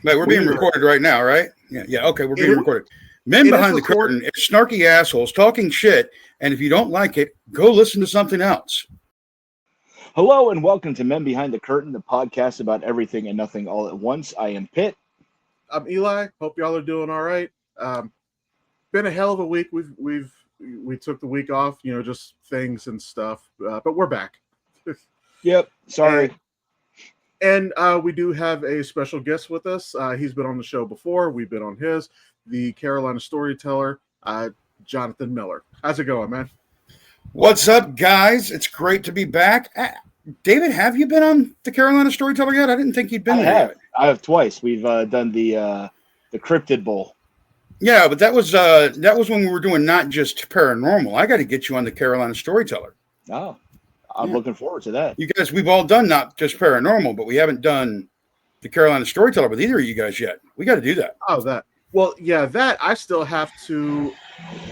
Wait, we're being recorded right now, right? Yeah. Okay, we're being recorded. Men behind the curtain, it's snarky assholes talking shit, and if you don't like it, go listen to something else. Hello and welcome to Men Behind the Curtain, the podcast about everything and nothing all at once. I am Pitt. I'm Eli. Hope y'all are doing all right. Been a hell of a week. We took the week off, just things and stuff, but we're back. Yep. Sorry. And we do have a special guest with us. He's been on the show before. We've been on his, the Carolina Storyteller, Jonathan Miller. How's it going, man? What's up, guys? It's great to be back. David, have you been on the Carolina Storyteller yet? I didn't think you'd been there yet. I have twice. We've done the Cryptid Bowl. Yeah, but that was when we were doing not just paranormal. I got to get you on the Carolina Storyteller. Oh, I'm looking forward to that. You guys, we've all done not just paranormal, but we haven't done the Carolina Storyteller with either of you guys yet. We got to do that. Oh, that. Well, yeah, that I still have to.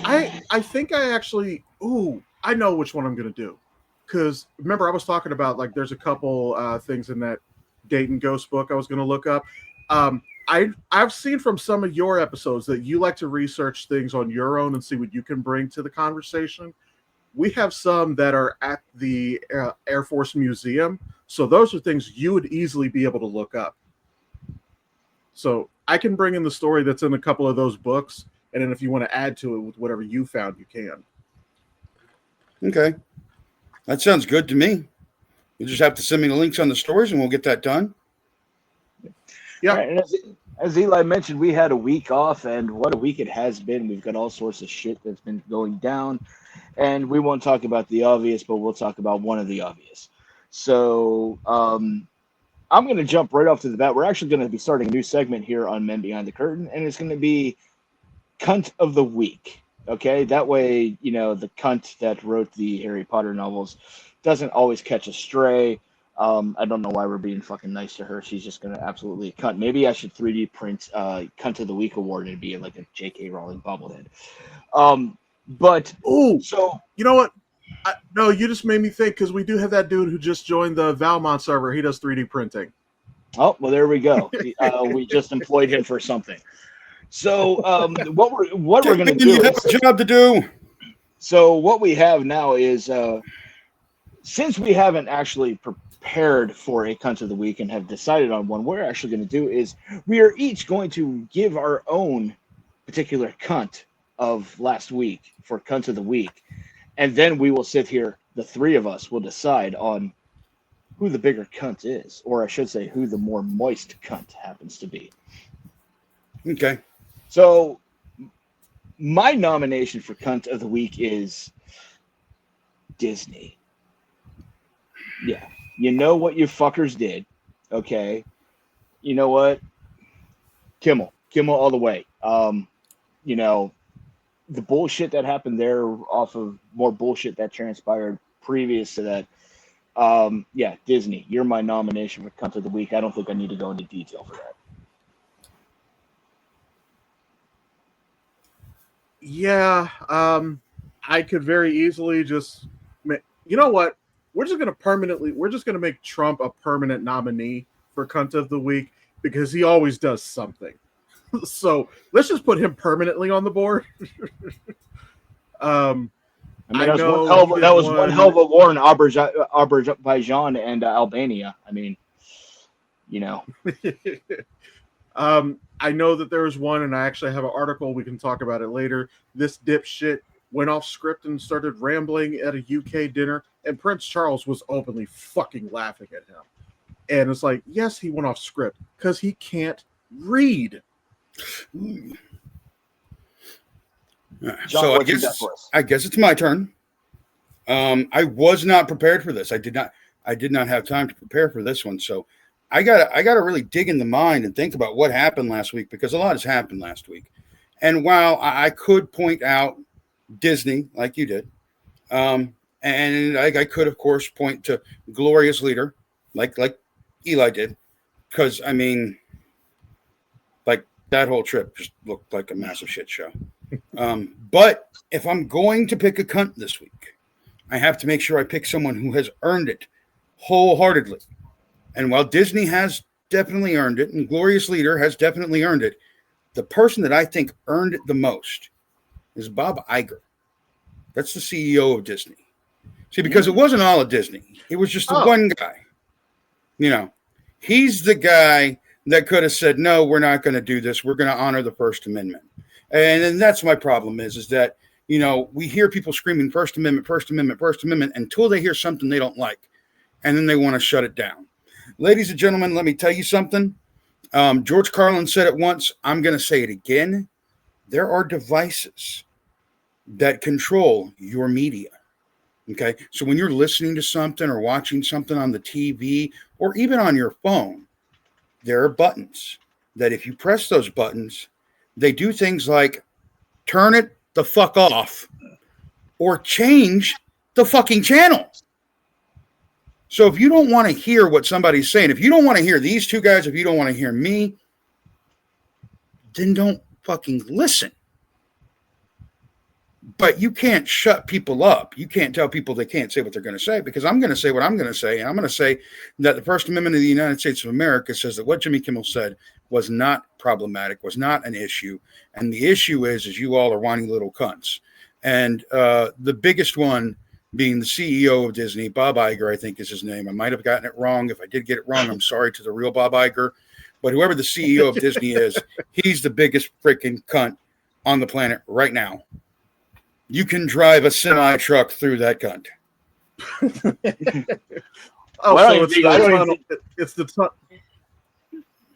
I think I actually. Ooh, I know which one I'm going to do. Because remember, I was talking about there's a couple things in that Dayton Ghost book I was going to look up. I've seen from some of your episodes that you like to research things on your own and see what you can bring to the conversation. We have some that are at the Air Force Museum. So those are things you would easily be able to look up. So I can bring in the story that's in a couple of those books. And then if you want to add to it with whatever you found, you can. Okay. That sounds good to me. You just have to send me the links on the stories and we'll get that done. Yeah. Right, and as Eli mentioned, we had a week off, and what a week it has been. We've got all sorts of shit that's been going down, and we won't talk about the obvious, but we'll talk about one of the obvious. So I'm going to jump right off to the bat. We're actually going to be starting a new segment here on Men Behind the Curtain, and it's going to be Cunt of the Week. Okay, that way, the cunt that wrote the Harry Potter novels doesn't always catch a stray. I don't know why we're being fucking nice to her. She's just going to absolutely cunt. Maybe I should 3D print Cunt of the Week award and it'd be like a J.K. Rowling bobblehead. So you know what? No, you just made me think because we do have that dude who just joined the Valmont server. He does 3D printing. Oh, well, there we go. We just employed him for something. So what we're going to do you have a job to do. So what we have now is since we haven't actually prepared for a cunt of the week and have decided on one, what we're actually going to do is we are each going to give our own particular cunt of last week for cunt of the week, and then we will sit here, the three of us will decide on who the bigger cunt is, or I should say who the more moist cunt happens to be. Okay. So my nomination for cunt of the week is Disney. Yeah. You know what you fuckers did, okay? You know what? Kimmel all the way. The bullshit that happened there off of more bullshit that transpired previous to that. Disney, you're my nomination for Cunt of the Week. I don't think I need to go into detail for that. Yeah, I could very easily just, you know what? We're just going to make Trump a permanent nominee for Cunt of the Week because he always does something. So let's just put him permanently on the board. That was one hell of a war in Azerbaijan and Albania. I mean, I know that there was one, and I actually have an article. We can talk about it later. This dipshit went off script and started rambling at a UK dinner, and Prince Charles was openly fucking laughing at him. And it's like, yes, he went off script because he can't read. So I guess it's my turn. I was not prepared for this. I did not have time to prepare for this one. So I gotta really dig in the mind and think about what happened last week because a lot has happened last week. And while I could point out Disney like you did, and I could of course point to Glorious Leader like Eli did, because I mean, like that whole trip just looked like a massive shit show. But if I'm going to pick a cunt this week, I have to make sure I pick someone who has earned it wholeheartedly. And while Disney has definitely earned it, and Glorious Leader has definitely earned it. The person that I think earned it the most is Bob Iger. That's the CEO of Disney. See, because it wasn't all of Disney. It was just the one guy. You know, he's the guy that could have said, no, we're not going to do this. We're going to honor the First Amendment. And that's my problem is that, you know, we hear people screaming First Amendment, First Amendment, First Amendment until they hear something they don't like. And then they want to shut it down. Ladies and gentlemen, let me tell you something. George Carlin said it once. I'm going to say it again. There are devices that control your media. Okay. So when you're listening to something or watching something on the TV or even on your phone, there are buttons that if you press those buttons, they do things like turn it the fuck off or change the fucking channel. So if you don't want to hear what somebody's saying, if you don't want to hear these two guys, if you don't want to hear me, then don't fucking listen. But you can't shut people up. You can't tell people they can't say what they're going to say, because I'm going to say what I'm going to say. And I'm going to say that the First Amendment of the United States of America says that what Jimmy Kimmel said was not problematic, was not an issue. And the issue is you all are whiny little cunts. And the biggest one being the CEO of Disney, Bob Iger, I think is his name. I might have gotten it wrong. If I did get it wrong, I'm sorry to the real Bob Iger. But whoever the CEO of Disney is, he's the biggest freaking cunt on the planet right now. You can drive a semi-truck through that cunt. It's the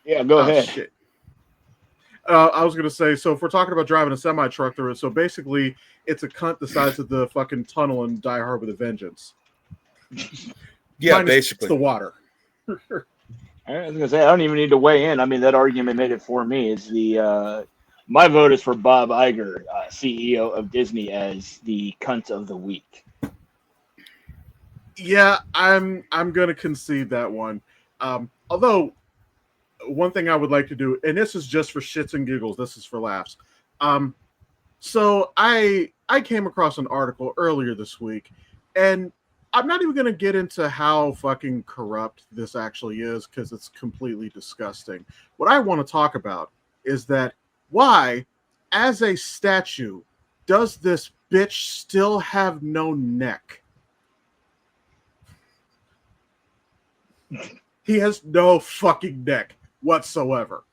Yeah, go ahead. Shit. I was going to say, so if we're talking about driving a semi-truck through it, so basically it's a cunt the size of the fucking tunnel in Die Hard with a Vengeance. Yeah, basically. It's the water. I was going to say, I don't even need to weigh in. I mean, that argument made it for me. Is the my vote is for Bob Iger, CEO of Disney, as the cunt of the week. Yeah, I'm going to concede that one. Although, one thing I would like to do, and this is just for shits and giggles, this is for laughs. So I came across an article earlier this week, and I'm not even going to get into how fucking corrupt this actually is, because it's completely disgusting. What I want to talk about is that why, as a statue, does this bitch still have no neck? He has no fucking neck whatsoever.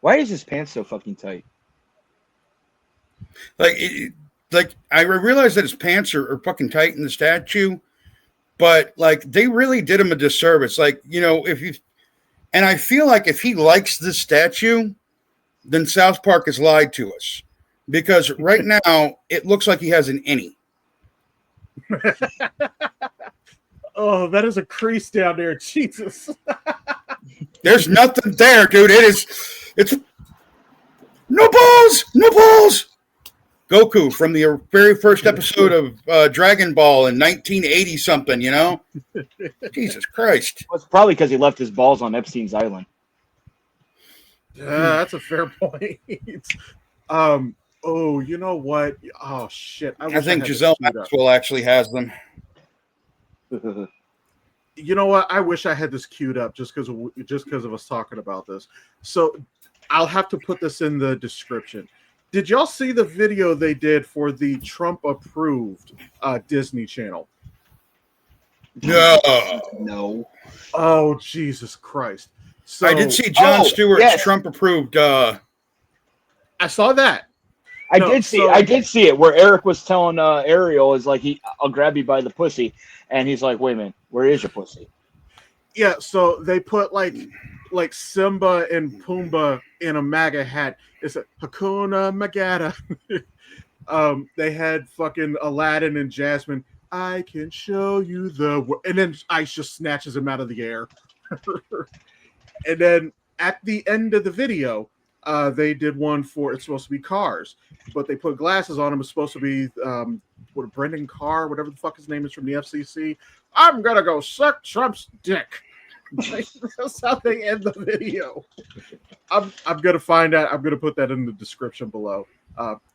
Why is his pants so fucking tight? Like I realize that his pants are fucking tight in the statue, but like they really did him a disservice. Like, you know, and I feel like if he likes this statue, then South Park has lied to us, because right now it looks like he has an innie. Oh, that is a crease down there. Jesus. There's nothing there, dude. It's no balls. Goku from the very first episode of Dragon Ball in 1980 something, you know? Jesus Christ. Well, it's probably because he left his balls on Epstein's island. That's a fair point. Oh, you know what? Oh, shit. I think Giselle Maxwell actually has them. You know what? I wish I had this queued up just because of us talking about this. So I'll have to put this in the description. Did y'all see the video they did for the Trump-approved Disney Channel? No. Oh, Jesus Christ. So, I did see Jon Stewart's Trump-approved. I saw that. I did see it where Eric was telling Ariel, is like, I'll grab you by the pussy. And he's like, wait a minute, where is your pussy? Yeah, so they put like Simba and Pumbaa in a MAGA hat. It's a Hakuna Matata. They had fucking Aladdin and Jasmine. I can show you the world. And then Ice just snatches him out of the air. And then at the end of the video, they did one for, it's supposed to be Cars, but they put glasses on him. It's supposed to be Brendan Carr, whatever the fuck his name is, from the FCC. I'm gonna go suck Trump's dick. That's how they end the video. I'm gonna find out. I'm gonna put that in the description below.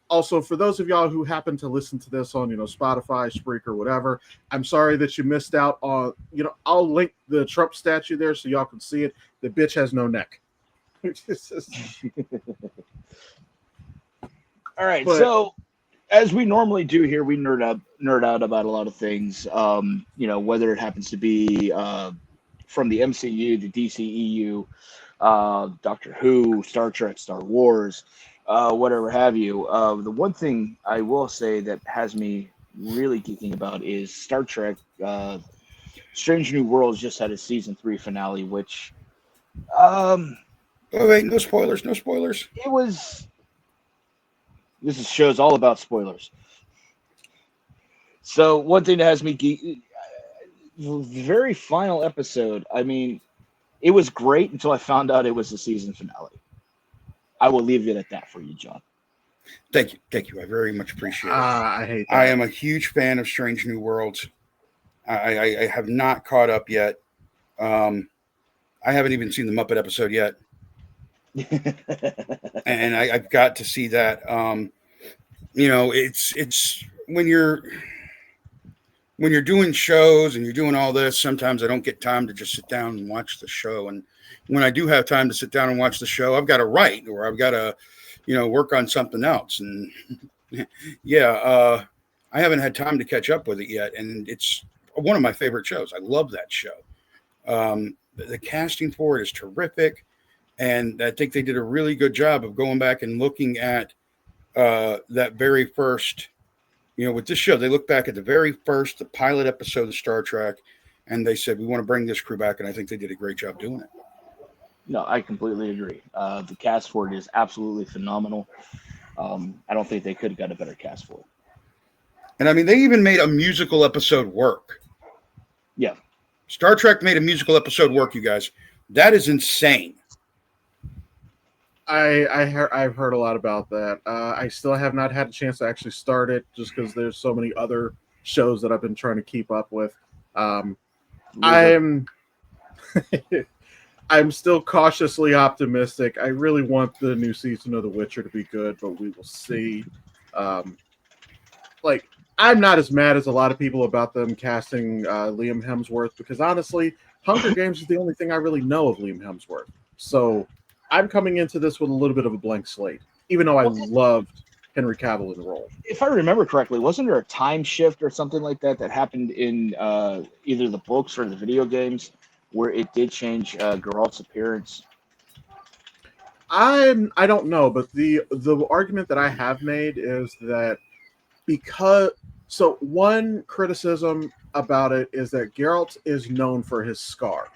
Also, for those of y'all who happen to listen to this on, Spotify, Spreaker, whatever, I'm sorry that you missed out on, I'll link the Trump statue there so y'all can see it. The bitch has no neck. All right, so as we normally do here, we nerd out about a lot of things. Whether it happens to be from the MCU, the DCEU, Doctor Who, Star Trek, Star Wars, whatever have you. The one thing I will say that has me really geeking about is Star Trek. Strange New Worlds just had a season 3 finale, which Oh wait, no spoilers, no spoilers. it was. This show's all about spoilers. So one thing that has me the very final episode. I mean, it was great until I found out it was the season finale. I will leave it at that for you, John. Thank you. I very much appreciate it. I hate that. I am a huge fan of Strange New Worlds. I have not caught up yet. I haven't even seen the Muppet episode yet. And I've got to see that. It's when you're doing shows and you're doing all this, sometimes I don't get time to just sit down and watch the show. And when I do have time to sit down and watch the show, I've got to write or I've got to, work on something else. And I haven't had time to catch up with it yet. And it's one of my favorite shows. I love that show. The casting for it is terrific. And I think they did a really good job of going back and looking at that very first, with this show, they look back at the pilot episode of Star Trek, and they said, we want to bring this crew back. And I think they did a great job doing it. No, I completely agree. The cast for it is absolutely phenomenal. I don't think they could have got a better cast for it. And I mean, they even made a musical episode work. Yeah. Star Trek made a musical episode work, you guys. That is insane. I've heard a lot about that. I still have not had a chance to actually start it just because there's so many other shows that I've been trying to keep up with. I'm still cautiously optimistic. I really want the new season of The Witcher to be good, but we will see. I'm not as mad as a lot of people about them casting Liam Hemsworth because honestly, Hunger Games is the only thing I really know of Liam Hemsworth. So I'm coming into this with a little bit of a blank slate, even though I loved Henry Cavill in the role. If I remember correctly, wasn't there a time shift or something like that happened in either the books or the video games where it did change Geralt's appearance? I don't know, but the argument that I have made is that one criticism about it is that Geralt is known for his scar.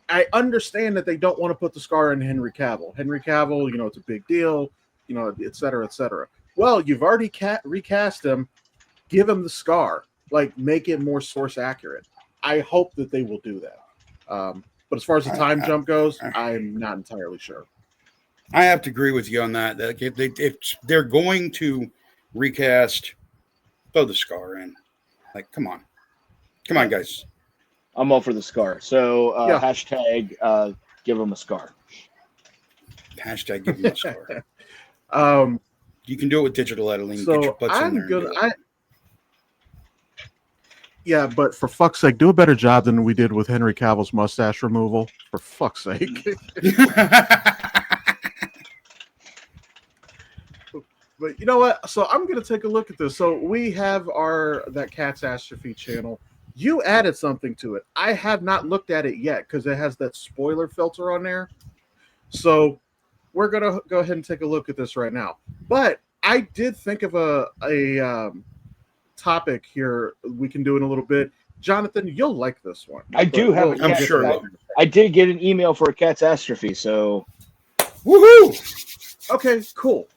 I understand that they don't want to put the scar in Henry Cavill. Henry Cavill, it's a big deal, et cetera, et cetera. Well, you've already recast him. Give him the scar. Make it more source accurate. I hope that they will do that. But as far as the time jump goes, I'm not entirely sure. I have to agree with you on that. That if they're going to recast, throw the scar in. Come on, guys. I'm all for the scar. So hashtag give him a scar. Hashtag give him a scar. You can do it with digital editing. So get your butts in there. But for fuck's sake, do a better job than we did with Henry Cavill's mustache removal. For fuck's sake. But you know what? So I'm going to take a look at this. So we have that Catastrophe channel. You added something to it. I have not looked at it yet because it has that spoiler filter on there. So we're going to go ahead and take a look at this right now. But I did think of a topic here we can do in a little bit. Jonathan, you'll like this one. I do have I'm sure. I did get an email for a Catastrophe, so woohoo! Okay, cool.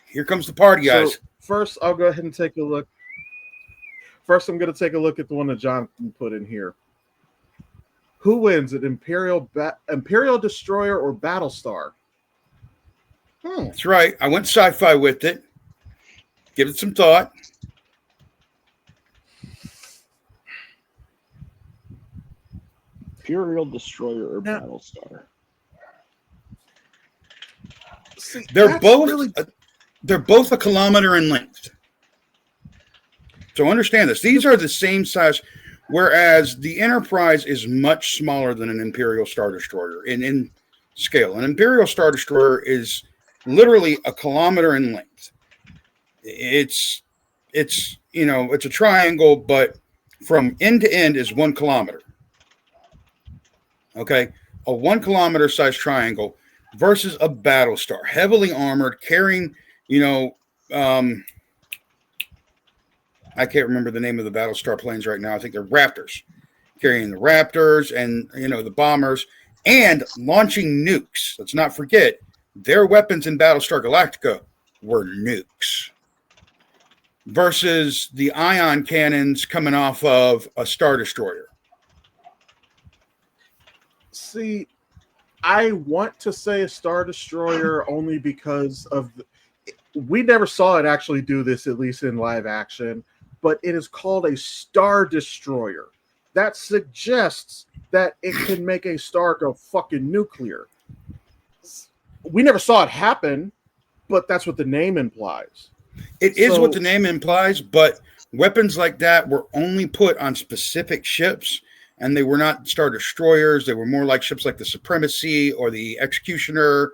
Here comes the party, guys. So first, I'll go ahead and take a look. First, I'm going to take a look at the one that Jonathan put in here. Who wins, an Imperial Destroyer or Battlestar? That's right. I went sci-fi with it. Give it some thought. Imperial Destroyer or Battlestar? See, they're both. They're both a kilometer in length. So understand this. These are the same size, whereas the Enterprise is much smaller than an Imperial Star Destroyer in scale. An Imperial Star Destroyer is literally a kilometer in length. It's a triangle, but from end to end is 1 kilometer. Okay, a 1 kilometer size triangle versus a Battlestar, heavily armored, carrying, I can't remember the name of the Battlestar planes right now. I think they're Raptors, carrying the Raptors and, the bombers and launching nukes. Let's not forget, their weapons in Battlestar Galactica were nukes versus the ion cannons coming off of a Star Destroyer. See, I want to say a Star Destroyer only because of we never saw it actually do this, at least in live action, but it is called a Star Destroyer. That suggests that it can make a star go fucking nuclear. We never saw it happen, but that's what the name implies. It is what the name implies, but weapons like that were only put on specific ships, and they were not Star Destroyers. They were more like ships like the Supremacy or the Executioner.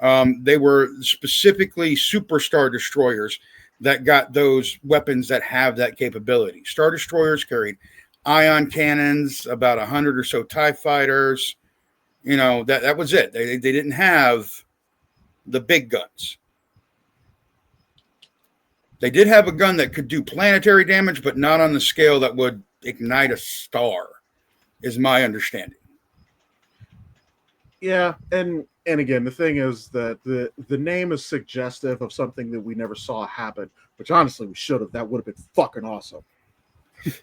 They were specifically Super Star Destroyers that got those weapons that have that capability. Star Destroyers carried ion cannons, about 100 or so TIE fighters. That was it. They didn't have the big guns. They did have a gun that could do planetary damage, but not on the scale that would ignite a star, is my understanding. Yeah, and again, the thing is that the name is suggestive of something that we never saw happen, which honestly we should have. That would have been fucking awesome.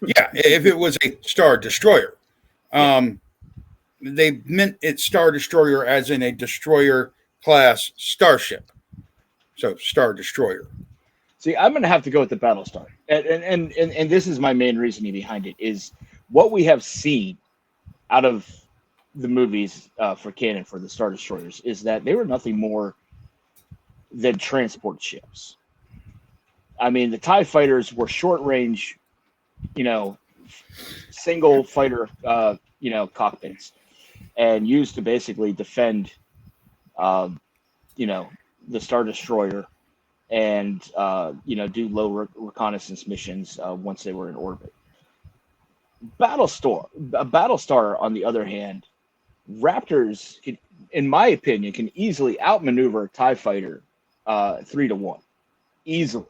Yeah, if it was a Star Destroyer. They meant it Star Destroyer as in a destroyer class starship. So Star Destroyer. See, I'm going to have to go with the Battlestar. And this is my main reasoning behind it, is what we have seen out of the movies for canon for the Star Destroyers is that they were nothing more than transport ships. I mean, the TIE fighters were short range, single fighter, cockpits, and used to basically defend, the Star Destroyer and, do low reconnaissance missions once they were in orbit. Battlestar, on the other hand, Raptors, in my opinion, can easily outmaneuver a TIE fighter 3-1. Easily.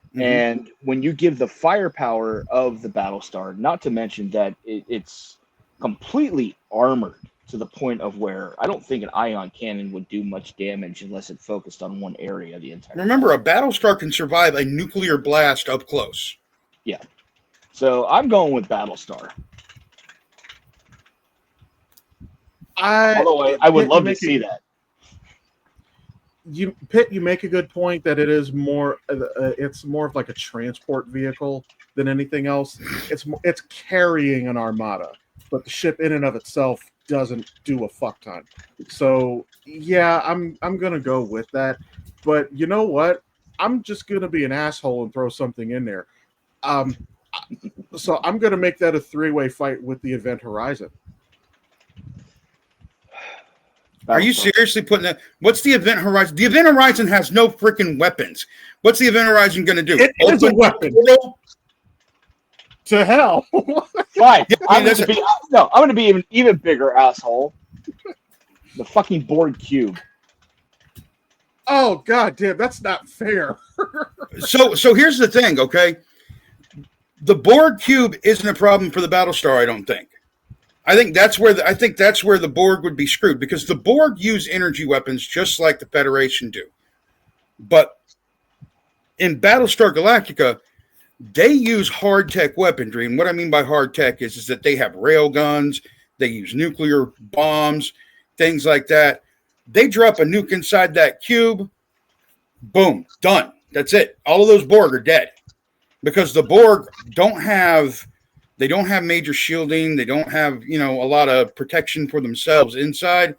Mm-hmm. And when you give the firepower of the Battlestar, not to mention that it's completely armored to the point of where I don't think an ion cannon would do much damage unless it focused on one area the entire time. Remember, a Battlestar can survive a nuclear blast up close. Yeah. So I'm going with Battlestar. Although I would love to see that. You make a good point that it is more. It's more of like a transport vehicle than anything else. It's carrying an armada, but the ship in and of itself doesn't do a fuck ton. So yeah, I'm gonna go with that. But you know what? I'm just gonna be an asshole and throw something in there. So I'm gonna make that a 3-way fight with the Event Horizon. Are you seriously putting that? What's the Event Horizon? The Event Horizon has no freaking weapons. What's the Event Horizon going to do? It is a weapon. To hell. Fine. I'm going to be an even bigger asshole. The fucking Borg cube. Oh god damn, that's not fair. So here's the thing, okay? The Borg cube isn't a problem for the Battlestar, I don't think. I think that's where the Borg would be screwed, because the Borg use energy weapons just like the Federation do. But in Battlestar Galactica, they use hard tech weaponry. And what I mean by hard tech is that they have rail guns, they use nuclear bombs, things like that. They drop a nuke inside that cube, boom, done. That's it. All of those Borg are dead, because the Borg don't have major shielding. They don't have, a lot of protection for themselves inside.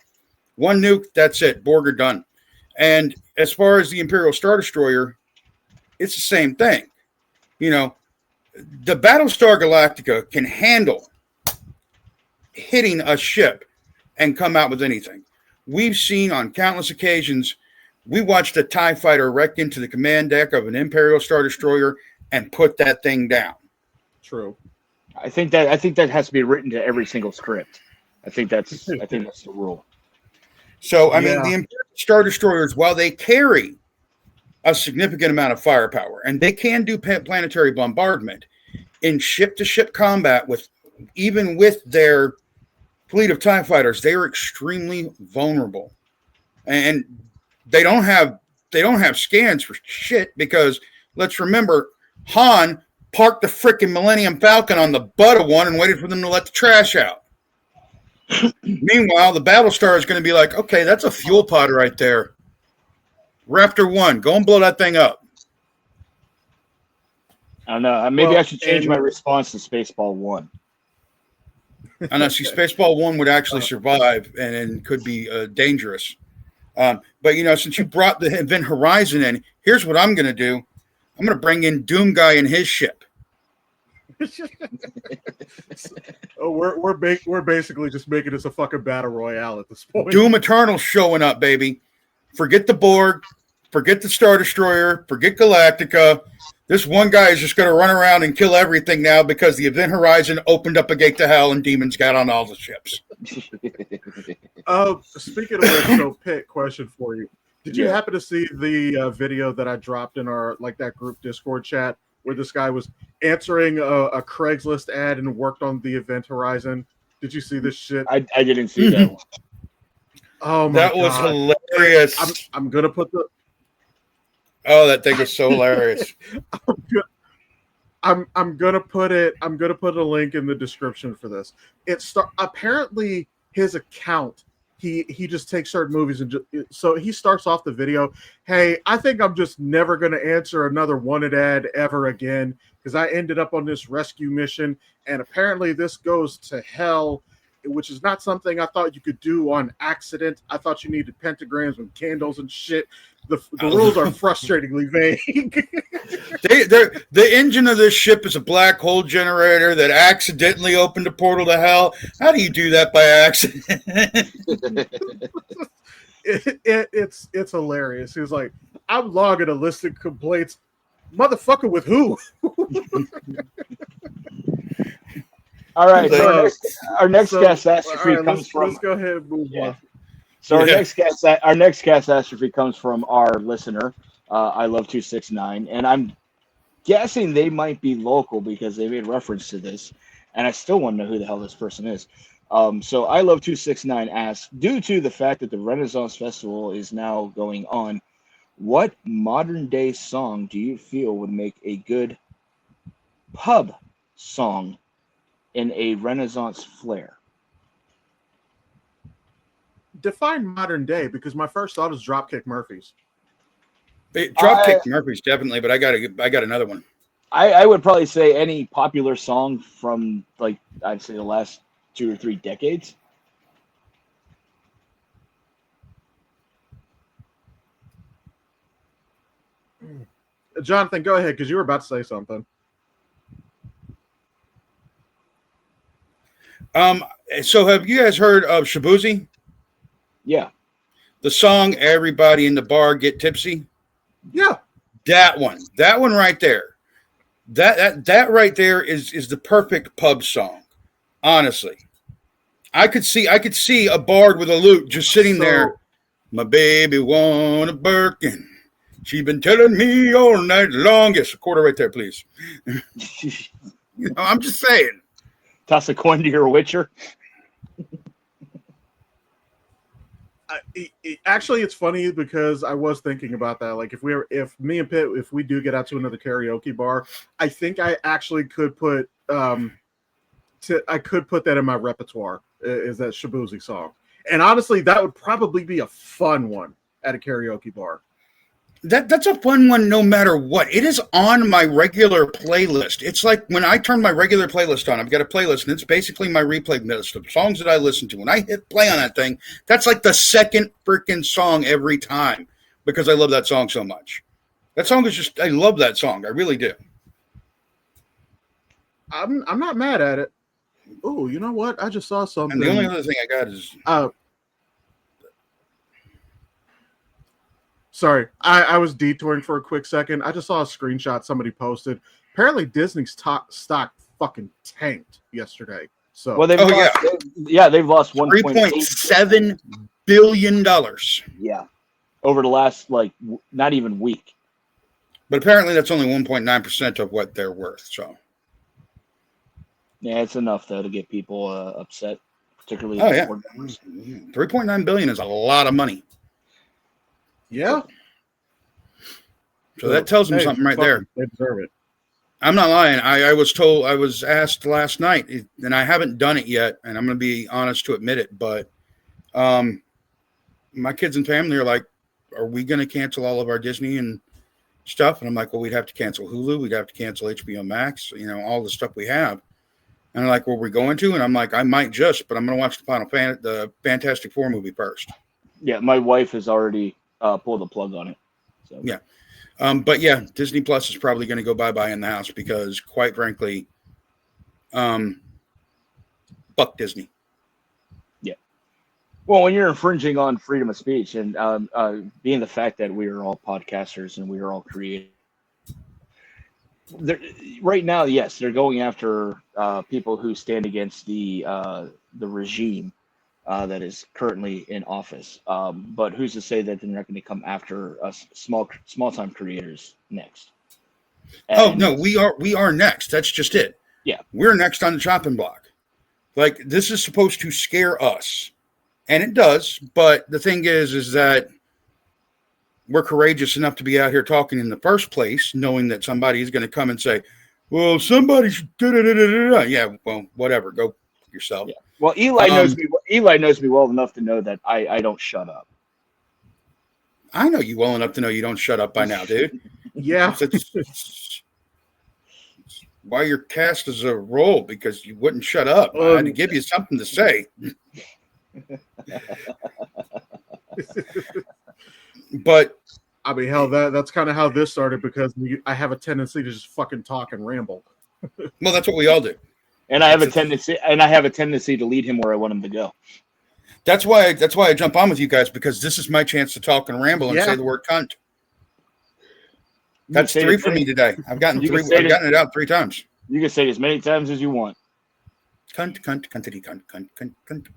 One nuke, that's it. Borg are done. And as far as the Imperial Star Destroyer, it's the same thing. You know, the Battlestar Galactica can handle hitting a ship and come out with anything. We've seen on countless occasions, we watched a TIE fighter wreck into the command deck of an Imperial Star Destroyer and put that thing down. True. I think that has to be written to every single script. I think that's the rule. So, I mean, the Imperial Star Destroyers, while they carry a significant amount of firepower, and they can do planetary bombardment in ship-to-ship combat even with their fleet of TIE fighters, they are extremely vulnerable. And they don't have scans for shit because let's remember, Han parked the frickin' Millennium Falcon on the butt of one and waited for them to let the trash out. Meanwhile, the Battlestar is going to be like, okay, that's a fuel pod right there. Raptor 1, go and blow that thing up. I don't know. Maybe I should change my response to Spaceball 1. I know. See, Spaceball 1 would actually survive and could be dangerous. But, since you brought the Event Horizon in, here's what I'm going to do. I'm going to bring in Doom Guy and his ship. We're basically just making this a fucking battle royale at this point. Doom Eternal showing up, baby. Forget the Borg, forget the Star Destroyer, forget Galactica. This one guy is just going to run around and kill everything now because the Event Horizon opened up a gate to hell and demons got on all the ships. Speaking of which, so Pitt, question for you. Did you happen to see the video that I dropped in our that group Discord chat where this guy was answering a Craigslist ad and worked on the Event Horizon? Did you see this shit? I didn't see that one. Oh my God. That was hilarious. I'm gonna put the. Oh, that thing was so hilarious. I'm gonna put it. I'm gonna put a link in the description for this. Apparently his account. He just takes certain movies so he starts off the video. Hey, I think I'm just never gonna answer another wanted ad ever again because I ended up on this rescue mission and apparently this goes to hell, which is not something I thought you could do on accident. I thought you needed pentagrams and candles and shit. The rules are frustratingly vague. The engine of this ship is a black hole generator that accidentally opened a portal to hell. How do you do that by accident? It's hilarious. He was like, I'm logging a list of complaints. Motherfucker, with who? All right. So our next cast astrophy comes from. Let's go ahead and move on. So our next cast astrophy comes from our listener, I love 269, and I'm guessing they might be local because they made reference to this, and I still want to know who the hell this person is. So I love 269 asks, due to the fact that the Renaissance Festival is now going on, what modern day song do you feel would make a good pub song in a Renaissance flair? Define modern day because my first thought is Dropkick Murphys. Dropkick Murphys definitely, but I got another one. I would probably say any popular song from I'd say the last 2 or 3 decades. Jonathan, go ahead because you were about to say something. So have you guys heard of Shabuzi? Yeah. The song "Everybody in the Bar Get Tipsy." Yeah. That one right there. That right there is the perfect pub song. Honestly, I could see a bard with a lute just sitting there. My baby want a Birkin. She been telling me all night long. Yes, a quarter right there, please. I'm just saying. Toss a coin to your Witcher. Actually, it's funny because I was thinking about that. Like, if me and Pitt, if we do get out to another karaoke bar, I think I actually could put that in my repertoire. Is that Shabuzi song? And honestly, that would probably be a fun one at a karaoke bar. That's a fun one no matter what. It is on my regular playlist. It's like when I turn my regular playlist on, I've got a playlist, and it's basically my replay list of songs that I listen to. When I hit play on that thing, that's like the second freaking song every time. because I love that song so much. That song is just, I love that song. I really do. I'm not mad at it. Oh, you know what? I just saw something. And the only other thing I got is sorry, I was detouring for a quick second. I just saw a screenshot somebody posted. Apparently, Disney's stock fucking tanked yesterday. So, well, they've lost $3.7 billion. Yeah, over the last not even week. But apparently, that's only 1.9% of what they're worth. So, yeah, it's enough though to get people upset, particularly. Oh yeah, $3.9 billion is a lot of money. Yeah. So that tells them something right there. They deserve it. I'm not lying. I was asked last night, and I haven't done it yet, and I'm going to be honest to admit it, but my kids and family are like, are we going to cancel all of our Disney and stuff? And I'm like, well, we'd have to cancel Hulu. We'd have to cancel HBO Max, all the stuff we have. And they're like, well, we're going to? And I'm like, I might just, but I'm going to watch the Fantastic Four movie first. Yeah, my wife has already pulled the plug on it. So. Yeah. But yeah, Disney Plus is probably going to go bye-bye in the house because, quite frankly, fuck Disney. Yeah. Well, when you're infringing on freedom of speech and being the fact that we are all podcasters and we are all creators, right now, yes, they're going after people who stand against the regime that is currently in office. But who's to say that they're not going to come after us small time creators next? And no, we are next. That's just it. Yeah, we're next on the chopping block. Like, this is supposed to scare us, and it does. But the thing is that we're courageous enough to be out here talking in the first place, knowing that somebody is going to come and say, "Well, somebody should." Yeah, well, whatever. Go yourself. Yeah. Well, Eli knows me. Eli knows me well enough to know that I don't shut up. I know you well enough to know you don't shut up by now, dude. Yeah. It's why you're cast as a role, because you wouldn't shut up. I had to give you something to say. But I mean, hell, that's kind of how this started, because I have a tendency to just fucking talk and ramble. Well, that's what we all do. And I have a tendency to lead him where I want him to go. That's why I jump on with you guys, because this is my chance to talk and ramble and say the word cunt. That's 3 for me today. I've gotten 3. I've gotten it out 3 times. You can say it as many times as you want. Cunt, cunt, cuntity, cunt, cunt, cunt, cunt.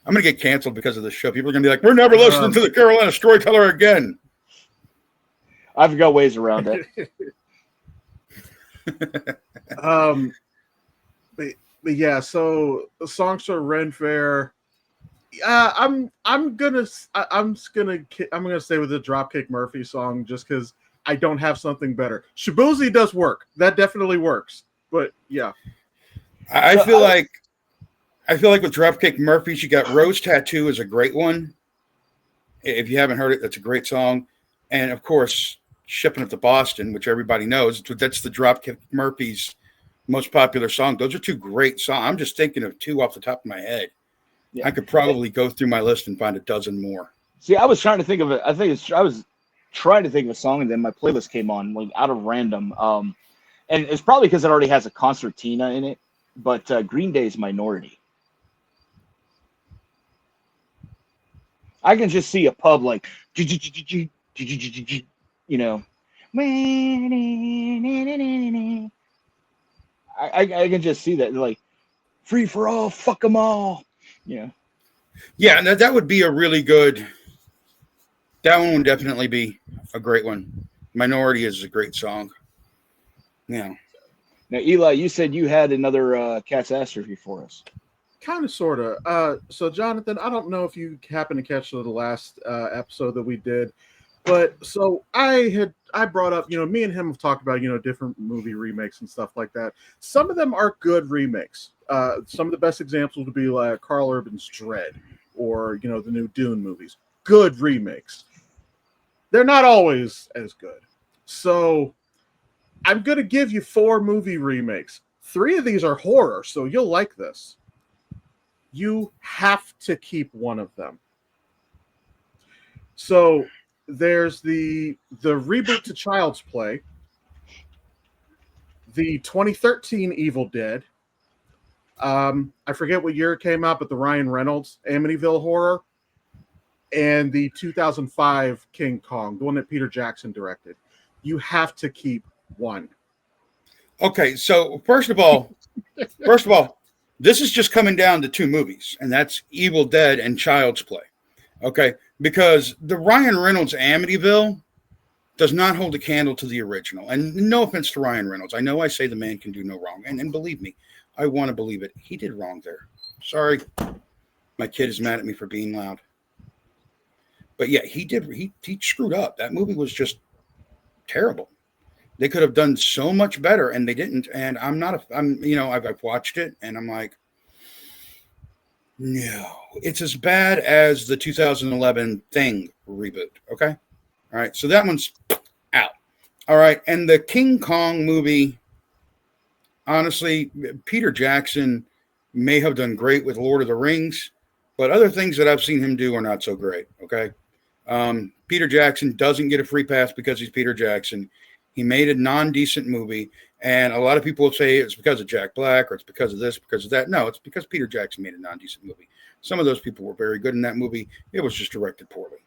I'm gonna get canceled because of this show. People are gonna be like, "We're never listening to the Carolina Storyteller again." I've got ways around it. But yeah, so the songs for Ren Fair. I'm gonna stay with the Dropkick Murphy song, just because I don't have something better. Shabuzi does work. That definitely works. But yeah, I feel like with Dropkick Murphys, you got Rose Tattoo is a great one. If you haven't heard it, that's a great song. And of course, Shipping It to Boston, which everybody knows, that's the Dropkick Murphys' most popular song. Those are 2 great songs. I'm just thinking of 2 off the top of my head. Yeah. I could probably go through my list and find a dozen more. See, I was trying to think of it. I was trying to think of a song, and then my playlist came on out of random. And it's probably because it already has a concertina in it. But Green Day's Minority. I can just see a pub like, I can just see that, like, free for all, fuck them all. Yeah, that would be a really good. That one would definitely be a great one. Minority is a great song. Yeah. Now, Eli, you said you had another Cat's Ass review for us. Kind of, sort of. So, Jonathan, I don't know if you happened to catch the last episode that we did, but so I brought up, me and him have talked about, different movie remakes and stuff like that. Some of them are good remakes. Some of the best examples would be like Carl Urban's Dread, or, the new Dune movies. Good remakes. They're not always as good. So I'm going to give you 4 movie remakes. 3 of these are horror, so you'll like this. You have to keep one of them. So there's the reboot to Child's Play, the 2013 Evil Dead. I forget what year it came out, but the Ryan Reynolds Amityville Horror, and the 2005 King Kong, the one that Peter Jackson directed. You have to keep one. Okay, so first of all, this is just coming down to two movies, and that's Evil Dead and Child's Play. Okay, because the Ryan Reynolds Amityville does not hold a candle to the original. And no offense to Ryan Reynolds. I know I say the man can do no wrong. And believe me, I want to believe it. He did wrong there. Sorry. My kid is mad at me for being loud. But yeah, he screwed up. That movie was just terrible. They could have done so much better, and they didn't. And I've watched it, and I'm like, no, it's as bad as the 2011 Thing reboot. Okay. All right. So that one's out. All right. And the King Kong movie, honestly, Peter Jackson may have done great with Lord of the Rings, but other things that I've seen him do are not so great. Okay. Peter Jackson doesn't get a free pass because he's Peter Jackson. He made a non-decent movie, and a lot of people will say it's because of Jack Black or it's because of this, because of that. No, it's because Peter Jackson made a non-decent movie. Some of those people were very good in that movie. It was just directed poorly.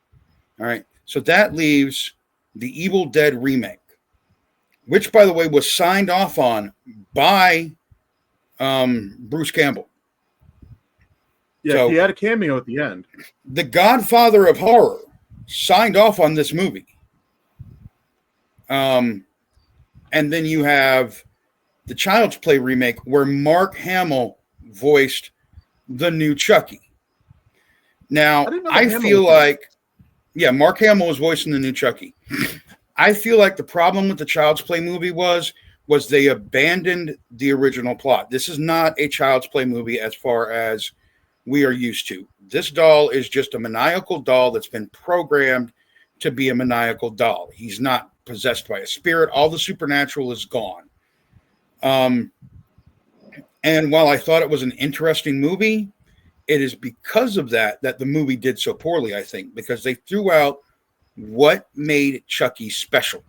All right. So that leaves the Evil Dead remake, which, by the way, was signed off on by Bruce Campbell. Yeah, so, he had a cameo at the end. The Godfather of Horror signed off on this movie. And then you have the Child's Play remake where Mark Hamill voiced the new Chucky. Now, I feel like, Mark Hamill was voicing the new Chucky. I feel like the problem with the Child's Play movie was they abandoned the original plot. This is not a Child's Play movie as far as we are used to. This doll is just a maniacal doll that's been programmed to be a maniacal doll. He's not possessed by a spirit. All the supernatural is gone. And while I thought it was an interesting movie, it is because of that the movie did so poorly, I think, because they threw out what made Chucky special.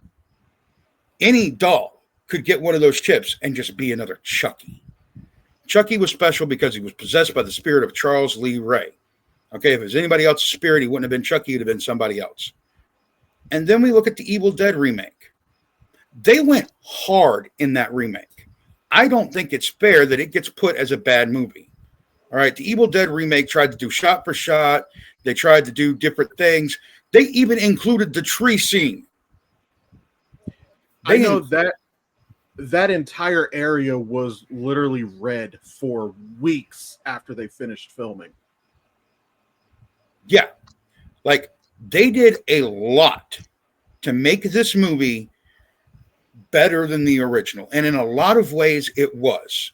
Any doll could get one of those chips and just be another Chucky. Chucky was special because he was possessed by the spirit of Charles Lee Ray. Okay, if it was anybody else's spirit, he wouldn't have been Chucky, he'd have been somebody else. And then we look at the Evil Dead remake. They went hard in that remake. I don't think it's fair that it gets put as a bad movie. All right, the Evil Dead remake tried to do shot for shot. They tried to do different things. They even included the tree scene. I know that entire area was literally red for weeks after they finished filming. Yeah, like they did a lot to make this movie better than the original. And in a lot of ways, it was.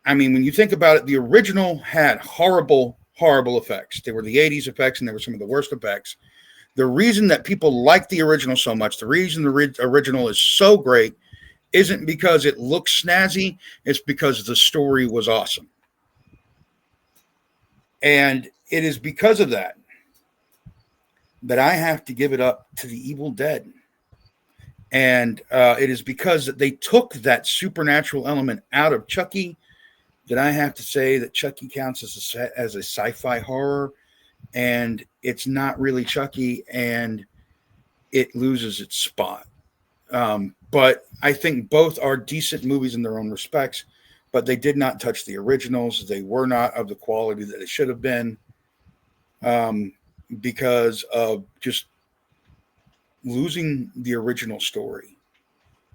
I mean, when you think about it, the original had horrible, horrible effects. They were the 80s effects, and they were some of the worst effects. The reason that people like the original so much, the reason the original is so great, isn't because it looks snazzy. It's because the story was awesome. And it is because of that I have to give it up to the Evil Dead. And it is because they took that supernatural element out of Chucky that I have to say that Chucky counts as a sci-fi horror, and it's not really Chucky, and it loses its spot. But I think both are decent movies in their own respects, but they did not touch the originals. They were not of the quality that it should have been, because of just losing the original story.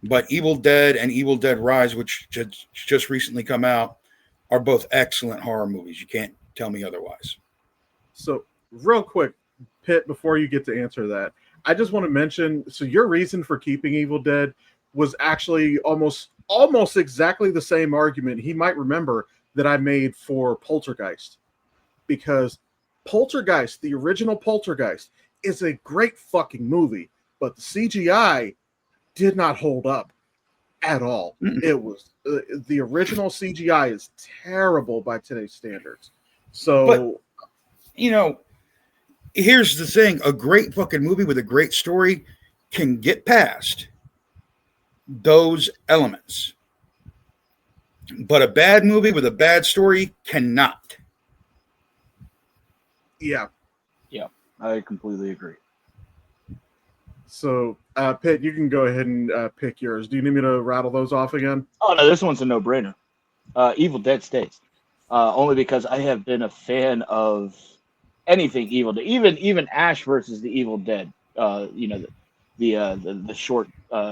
But Evil Dead and Evil Dead Rise, which just recently come out, are both excellent horror movies. You can't tell me otherwise. So real quick, Pitt, before you get to answer that, I just want to mention, so your reason for keeping Evil Dead was actually almost exactly the same argument he might remember that I made for Poltergeist. Because Poltergeist, the original Poltergeist, is a great fucking movie, but the CGI did not hold up at all. Mm-mm. It was the original CGI is terrible by today's standards. So, but, here's the thing: a great fucking movie with a great story can get past those elements, but a bad movie with a bad story cannot. Yeah. Yeah, I completely agree. So, Pitt, you can go ahead and pick yours. Do you need me to rattle those off again? Oh no, this one's a no-brainer. Evil Dead stays. Only because I have been a fan of anything Evil Dead, even Ash versus the Evil Dead. The short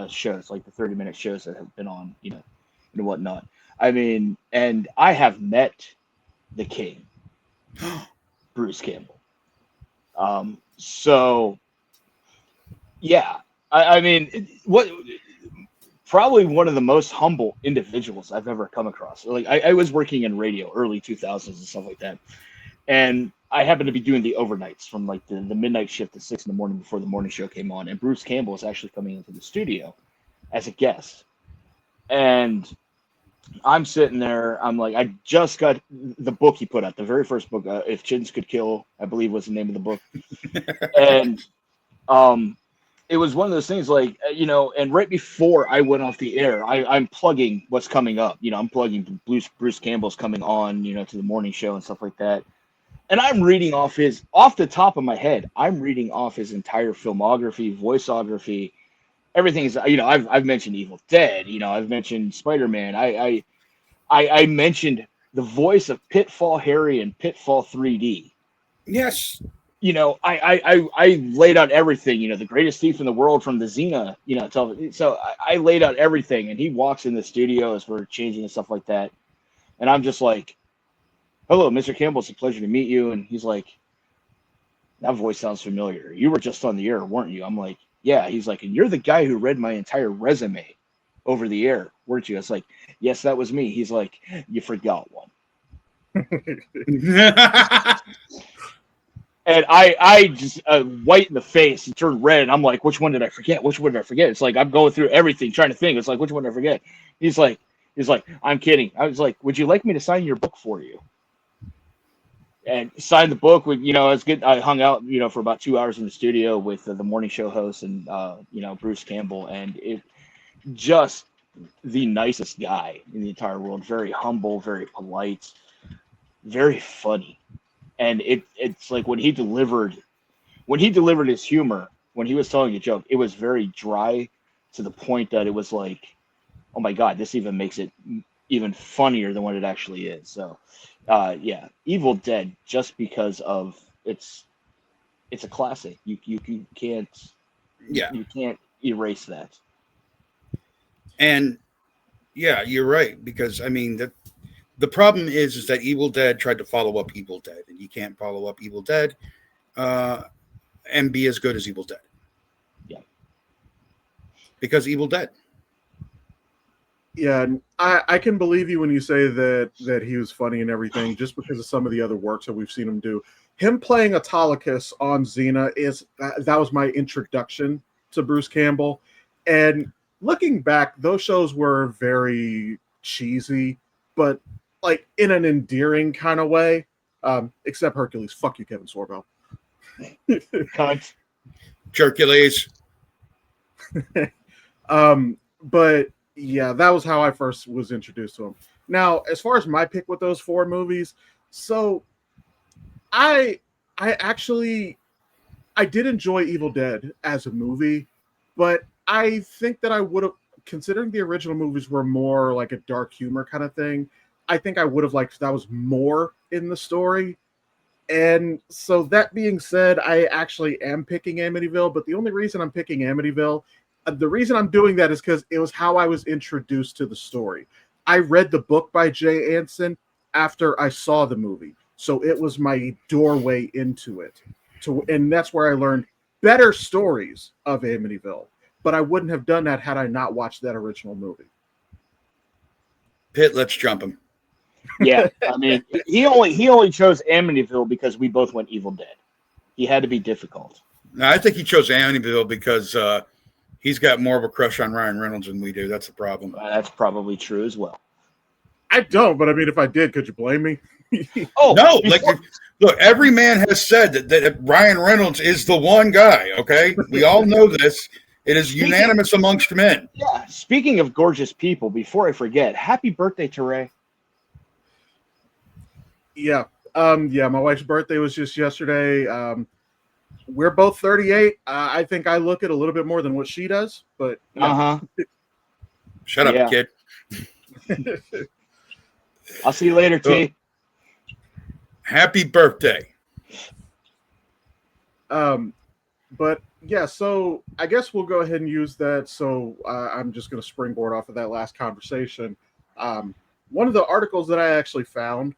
shows, like the 30-minute shows that have been on, and whatnot. I mean, and I have met the King, Bruce Campbell. So yeah, I mean, what probably one of the most humble individuals I've ever come across. Like I was working in radio early 2000s and stuff like that, and I happened to be doing the overnights from like the midnight shift at 6 in the morning before the morning show came on, and Bruce Campbell was actually coming into the studio as a guest, and I'm sitting there. I'm like, I just got the book he put out, the very first book, If Chins Could Kill, I believe was the name of the book, and it was one of those things like, and right before I went off the air, I'm plugging what's coming up. I'm plugging Bruce Campbell's coming on, to the morning show and stuff like that. And I'm reading off the top of my head, I'm reading off his entire filmography, voiceography, everything is, I've mentioned Evil Dead, I've mentioned Spider-Man. I mentioned the voice of Pitfall Harry and Pitfall 3D. Yes. I laid out everything, the greatest thief in the world from the Xena, television. So I laid out everything, and he walks in the studio as we're changing and stuff like that. And I'm just like, hello, Mr. Campbell, it's a pleasure to meet you. And he's like, that voice sounds familiar. You were just on the air, weren't you? I'm like, yeah. He's like, and you're the guy who read my entire resume over the air, weren't you? I was like, yes, that was me. He's like, you forgot one. And I just white in the face and turned red. And I'm like, which one did I forget? Which one did I forget? It's like I'm going through everything trying to think. It's like, which one did I forget? He's like, I'm kidding. I was like, would you like me to sign your book for you? And signed the book with, it was good. I hung out, for about 2 hours in the studio with the morning show host and, Bruce Campbell. And it just the nicest guy in the entire world. Very humble, very polite, very funny. And it's like when he delivered his humor, when he was telling a joke, it was very dry to the point that it was like, oh my God, this even makes it even funnier than what it actually is. So, yeah, Evil Dead, just because of it's a classic. You can't erase that. And yeah, you're right, because I mean the problem is that Evil Dead tried to follow up Evil Dead, and you can't follow up Evil Dead and be as good as Evil Dead. Yeah. Because Evil Dead. Yeah, I can believe you when you say that he was funny and everything, just because of some of the other works that we've seen him do. Him playing Autolycus on Xena that was my introduction to Bruce Campbell. And looking back, those shows were very cheesy, but like in an endearing kind of way. Except Hercules. Fuck you, Kevin Sorbo. Cunt. Hercules. But yeah, that was how I first was introduced to him. Now, as far as my pick with those 4 movies, so I did enjoy Evil Dead as a movie, but I think that I would have, considering the original movies were more like a dark humor kind of thing, I think I would have liked that was more in the story. And so that being said, I actually am picking Amityville, but the only reason I'm picking Amityville, the reason I'm doing that is because it was how I was introduced to the story. I read the book by Jay Anson after I saw the movie. So it was my doorway into it. And that's where I learned better stories of Amityville. But I wouldn't have done that had I not watched that original movie. Pitt, let's jump him. Yeah, I mean, he only chose Amityville because we both went Evil Dead. He had to be difficult. No, I think he chose Amityville because he's got more of a crush on Ryan Reynolds than we do. That's the problem. That's probably true as well. I don't, but I mean, if I did, could you blame me? Oh no! Like Look, every man has said that Ryan Reynolds is the one guy, okay? We all know this. It is unanimous amongst men. Yeah. Speaking of gorgeous people, before I forget, happy birthday to Ray. Yeah. My wife's birthday was just yesterday. We're both 38. I think I look at a little bit more than what she does, but yeah. Shut up, kid. I'll see you later, T. Happy birthday. But yeah, so I guess we'll go ahead and use that. So I'm just going to springboard off of that last conversation. One of the articles that I actually found,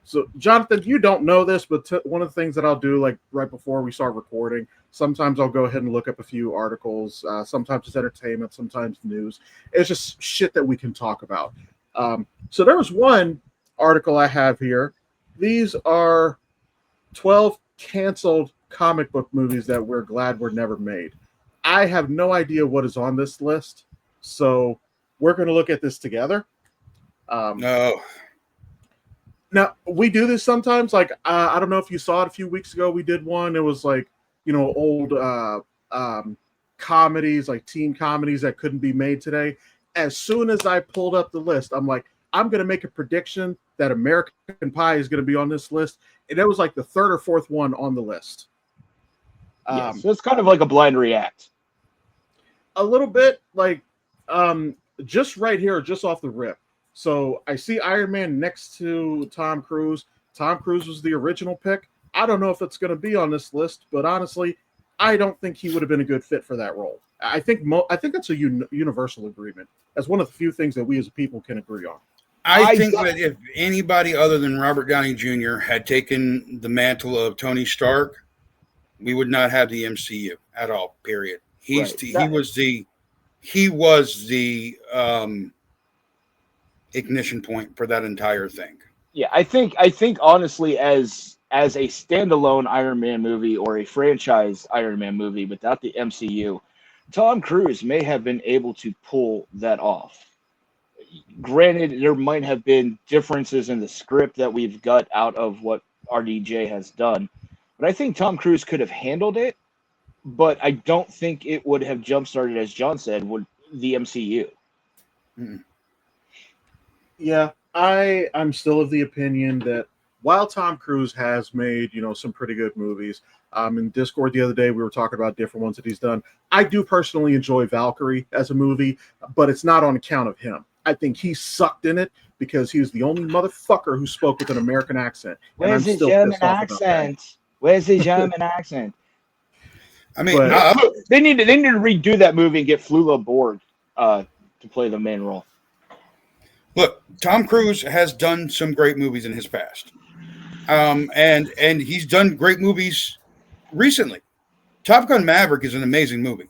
so Jonathan, you don't know this, but one of the things that I'll do, like right before we start recording, sometimes I'll go ahead and look up a few articles. Sometimes it's entertainment, sometimes news. It's just shit that we can talk about. So there was one article I have here. These are 12 canceled comic book movies that we're glad were never made. I have no idea what is on this list, so we're going to look at this together. No. Now, we do this sometimes. Like, I don't know if you saw it a few weeks ago. We did one. It was like, old comedies, like teen comedies that couldn't be made today. As soon as I pulled up the list, I'm like, I'm going to make a prediction that American Pie is going to be on this list. And it was like the third or fourth one on the list. So it's kind of like a blind react. A little bit, like, just right here, just off the rip. So I see Iron Man next to Tom Cruise. Tom Cruise was the original pick. I don't know if it's going to be on this list, but honestly, I don't think he would have been a good fit for that role. I think that's a universal agreement. That's one of the few things that we as a people can agree on. I think that if anybody other than Robert Downey Jr. had taken the mantle of Tony Stark, we would not have the MCU at all. Period. He was the ignition point for that entire thing. Yeah, I think honestly, as a standalone Iron Man movie or a franchise Iron Man movie without the MCU, Tom Cruise may have been able to pull that off. Granted, there might have been differences in the script that we've got out of what RDJ has done, but I think Tom Cruise could have handled it, but I don't think it would have jump-started, as John said, would the MCU. Mm-hmm. Yeah, I'm still of the opinion that while Tom Cruise has made, some pretty good movies, in Discord the other day, we were talking about different ones that he's done. I do personally enjoy Valkyrie as a movie, but it's not on account of him. I think he sucked in it because he was the only motherfucker who spoke with an American accent. Where's the German accent? Where's the German accent? I mean, they need to redo that movie and get Flula Borg to play the main role. Look, Tom Cruise has done some great movies in his past, and he's done great movies recently. Top Gun Maverick is an amazing movie.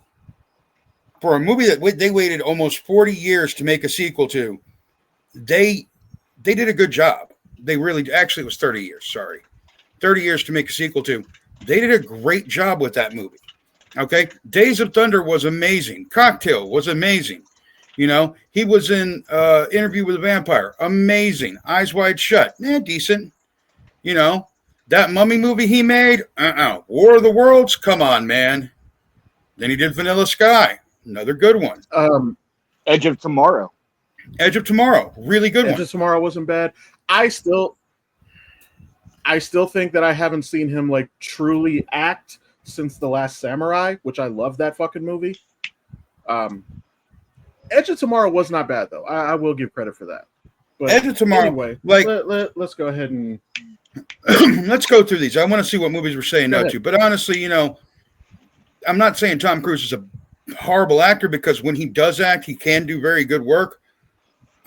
For a movie that they waited almost 40 years to make a sequel to, they did a good job. They really, actually it was 30 years, sorry. 30 years to make a sequel to. They did a great job with that movie. Okay? Days of Thunder was amazing. Cocktail was amazing. He was in Interview with a Vampire. Amazing. Eyes Wide Shut. Decent. That Mummy movie he made. War of the Worlds. Come on, man. Then he did Vanilla Sky. Another good one. Edge of Tomorrow. Really good one. Edge of Tomorrow wasn't bad. I still think that I haven't seen him like truly act since The Last Samurai, which I love that fucking movie. Edge of Tomorrow was not bad though. I will give credit for that. But Edge of Tomorrow, anyway, let's go ahead and let's go through these. I want to see what movies we're saying no to. But honestly, I'm not saying Tom Cruise is a horrible actor, because when he does act, he can do very good work.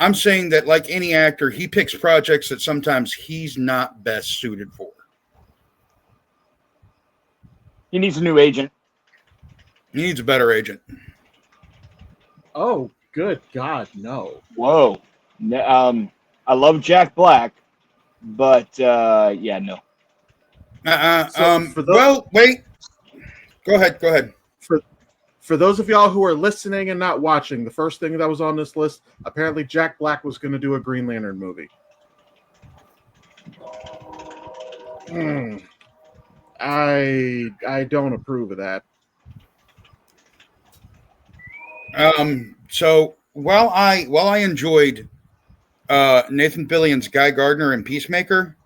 I'm saying that, like any actor, he picks projects that sometimes he's not best suited for. He needs a new agent. He needs a better agent. Oh, good God, no. Whoa. I love Jack Black, but no. Well, wait. Go ahead. For those of y'all who are listening and not watching, the first thing that was on this list, apparently Jack Black was going to do a Green Lantern movie. Mm, I don't approve of that. So while I enjoyed Nathan Fillion's Guy Gardner and Peacemaker,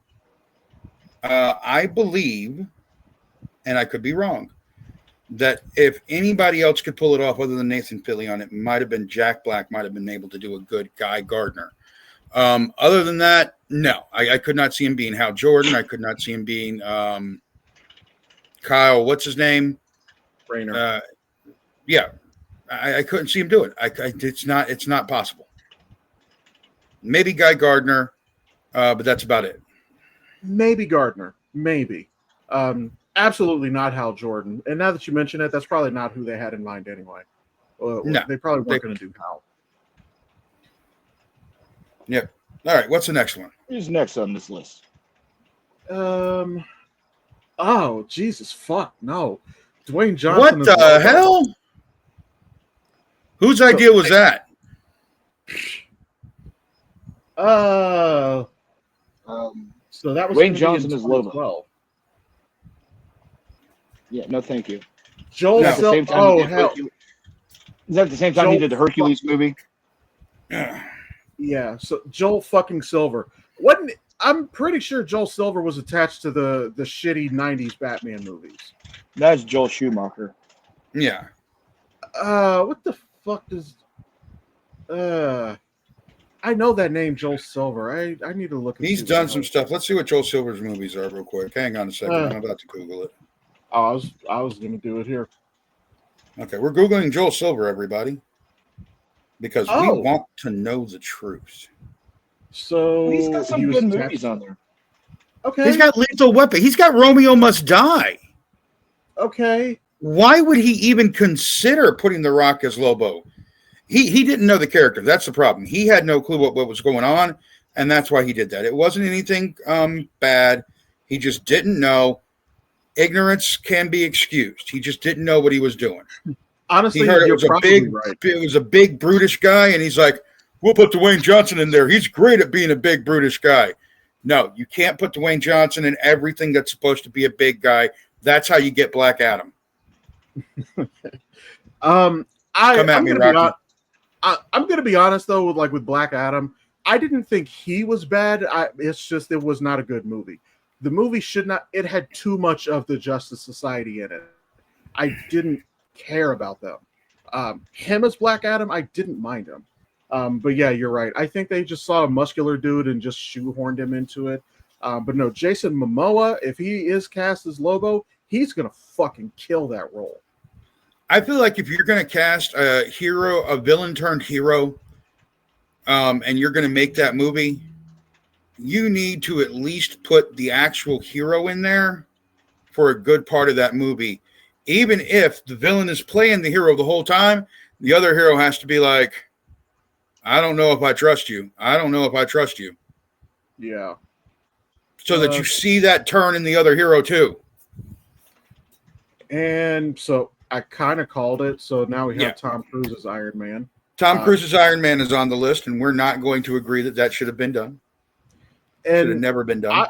I believe, and I could be wrong, that if anybody else could pull it off other than Nathan Fillion, it might have been Jack Black. Might have been able to do a good Guy Gardner. Other than that, no, I could not see him being Hal Jordan. I could not see him being Kyle. What's his name? Rayner. Yeah, I couldn't see him do it. It's not possible. Maybe Guy Gardner, but that's about it. Maybe Gardner. Maybe. Absolutely not Hal Jordan. And now that you mention it, that's probably not who they had in mind anyway. No, they probably weren't going to do Hal. Yep. All right. What's the next one? Who's next on this list? Oh, Jesus, fuck, no. Dwayne What Johnson. the hell? Whose idea was that? So that was Dwayne Johnson is Lobo. Well. Yeah, no, thank you. Joel Is that the same time he did hell. Hercules? Is that the same time he did the Hercules movie? Yeah, so Joel fucking Silver. I'm pretty sure Joel Silver was attached to the shitty 90s Batman movies. That's Joel Schumacher. Yeah. What the fuck does I know that name, Joel Silver. I need to look at He's done some stuff. Let's see what Joel Silver's movies are real quick. Hang on a second. I'm about to Google it. I was gonna do it here. Okay, we're Googling Joel Silver, everybody. Because we want to know the truth. So he's got some good movies on there. Okay. He's got Lethal Weapon. He's got Romeo Must Die. Okay. Why would he even consider putting The Rock as Lobo? He didn't know the character. That's the problem. He had no clue what was going on, and that's why he did that. It wasn't anything bad. He just didn't know. Ignorance can be excused. He just didn't know what he was doing. Honestly, he heard it was right. It was a big brutish guy, and he's like, "We'll put Dwayne Johnson in there. He's great at being a big brutish guy." No, you can't put Dwayne Johnson in everything that's supposed to be a big guy. That's how you get Black Adam. I'm going to be honest though, with Black Adam, I didn't think he was bad. It's just it was not a good movie. The movie it had too much of the Justice Society in it. I didn't care about them. Him as Black Adam, I didn't mind him. But yeah, you're right. I think they just saw a muscular dude and just shoehorned him into it. But no, Jason Momoa, if he is cast as Lobo, he's going to fucking kill that role. I feel like if you're going to cast a villain turned hero, and you're going to make that movie, you need to at least put the actual hero in there for a good part of that movie. Even if the villain is playing the hero the whole time, the other hero has to be like, I don't know if I trust you. I don't know if I trust you. Yeah. So that you see that turn in the other hero too. And so I kind of called it. So now we have Tom Cruise as Iron Man. Tom Cruise's Iron Man is on the list, and we're not going to agree that should have been done. Should have never been done.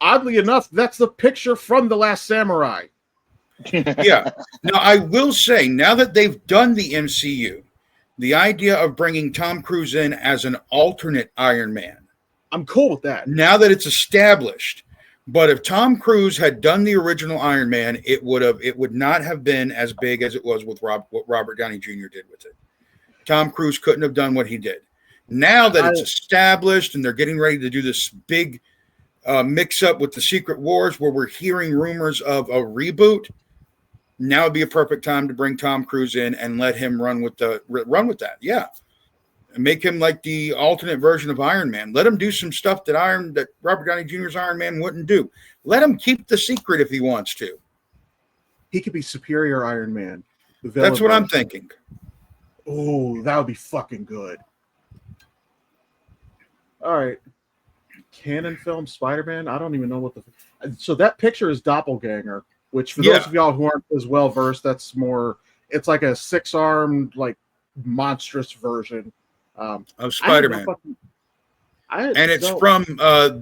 Oddly enough, that's the picture from The Last Samurai. Yeah. Now, I will say, now that they've done the MCU, the idea of bringing Tom Cruise in as an alternate Iron Man, I'm cool with that. Now that it's established. But if Tom Cruise had done the original Iron Man, it would not have been as big as it was with what Robert Downey Jr. did with it. Tom Cruise couldn't have done what he did. Now that it's established and they're getting ready to do this big mix-up with the Secret Wars where we're hearing rumors of a reboot, now would be a perfect time to bring Tom Cruise in and let him run with that. Yeah. And make him like the alternate version of Iron Man. Let him do some stuff that Robert Downey Jr.'s Iron Man wouldn't do. Let him keep the secret if he wants to. He could be Superior Iron Man. That's what I'm thinking. Oh, that would be fucking good. All right. Canon film Spider-Man? I don't even know what so that picture is Doppelganger, which for those of y'all who aren't as well versed, that's more, it's like a 6-armed, like monstrous version of Spider-Man. And it's from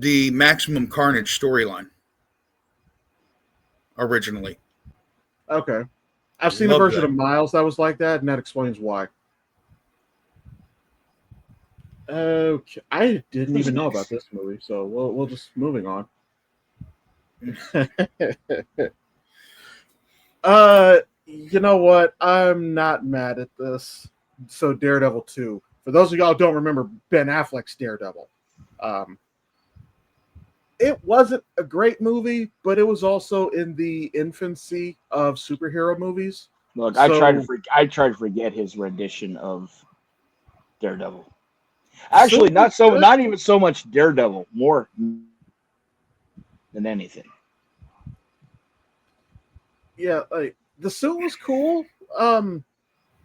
the Maximum Carnage storyline. originally. Okay. I've seen a Loved version that. of Miles that was like that, and that explains why. Okay. I didn't Who's even know about next? this movie, so we'll just moving on. You know what? I'm not mad at this. So Daredevil 2. For those of y'all who don't remember Ben Affleck's Daredevil. Um, it wasn't a great movie, but it was also in the infancy of superhero movies. Look, So I tried to forget his rendition of Daredevil. Silver Actually, was good. not even so much Daredevil, more than anything. Yeah, like the suit was cool.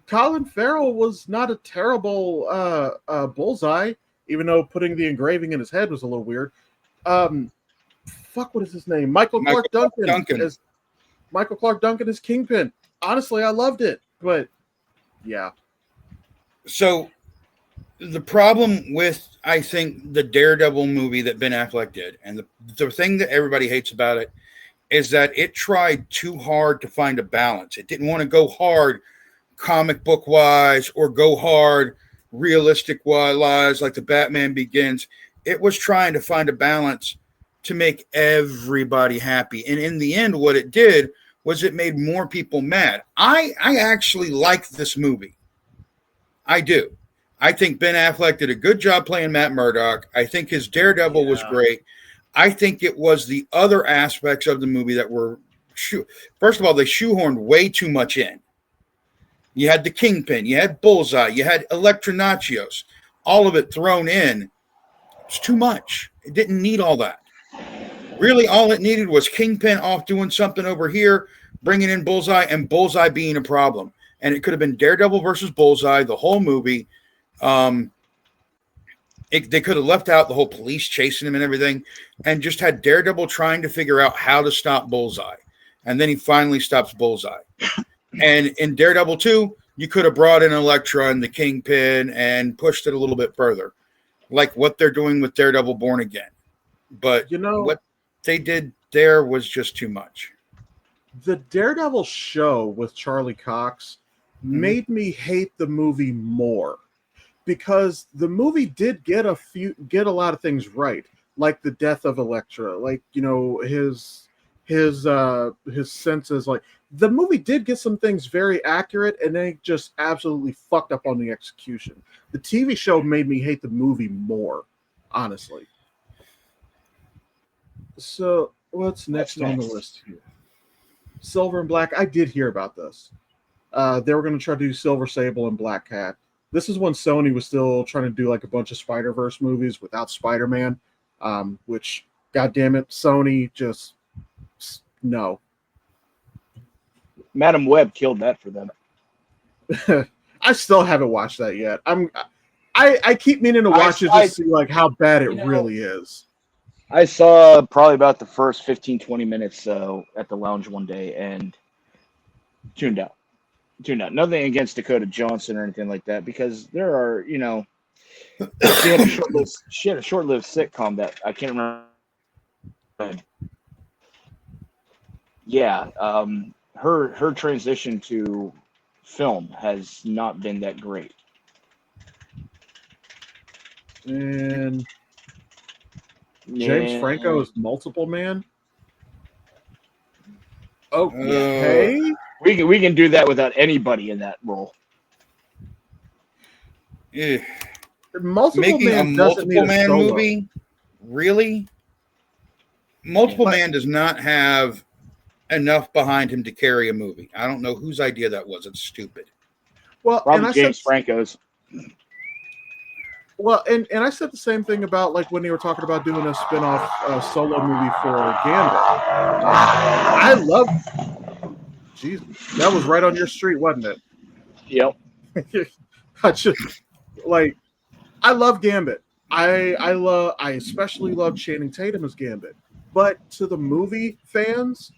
Colin Farrell was not a terrible Bullseye, even though putting the engraving in his head was a little weird. Fuck, what is his name? Michael Michael Clark Duncan Duncan. as Michael Clark Duncan as Kingpin. Honestly, I loved it, but yeah, So the problem with, I think, the Daredevil movie that Ben Affleck did, and the thing that everybody hates about it, is that it tried too hard to find a balance. It didn't want to go hard comic book wise or go hard realistic wise like the Batman Begins. It was trying to find a balance to make everybody happy. And in the end, what it did was it made more people mad. I actually like this movie. I do. I think Ben Affleck did a good job playing Matt Murdock. I think his Daredevil was yeah, great. I think it was the other aspects of the movie that were, first of all, they shoehorned way too much in. You had the Kingpin, you had Bullseye, you had Electronachios, all of it thrown in. It's too much. It didn't need all that. Really, all it needed was Kingpin off doing something over here, bringing in Bullseye, and Bullseye being a problem. And it could have been Daredevil versus Bullseye, the whole movie. Um, they could have left out the whole police chasing him and everything, and just had Daredevil trying to figure out how to stop Bullseye. And then he finally stops Bullseye. And in Daredevil 2, you could have brought in Elektra and the Kingpin and pushed it a little bit further, like what they're doing with Daredevil Born Again. But you know, what they did there was just too much. the Daredevil show with Charlie Cox made me hate the movie more because the movie did get a lot of things right, like the death of Elektra, like his senses. Like the movie did get some things very accurate, and they just absolutely fucked up on the execution. The TV show made me hate the movie more, honestly. So what's next on the list here? Silver and Black. I did hear about this. They were going to try to do Silver Sable and Black Cat. This is when Sony was still trying to do like a bunch of Spider-Verse movies without Spider-Man, which, goddamn it, Sony just no. Madam Web killed that for them. I still haven't watched that yet. I keep meaning to watch it to see like how bad it really is. I saw probably about the first 15, 20 minutes at the lounge one day and tuned out. Nothing against Dakota Johnson or anything like that, because there are, she had a short-lived sitcom that I can't remember. Yeah, her transition to film has not been that great. And James Franco is Multiple Man. Okay. We can do that without anybody in that role. Yeah. Multiple Making Man a doesn't need Multiple Man solo movie? Really? Multiple Man does not have enough behind him to carry a movie. I don't know whose idea that was. It's stupid. Well, Probably James Franco's. Well, and I said the same thing about like when they were talking about doing a spin-off solo movie for Gambit. I love. Jesus, that was right on your street, wasn't it? Yep. I love Gambit. I especially love Channing Tatum as Gambit. But to the movie fans,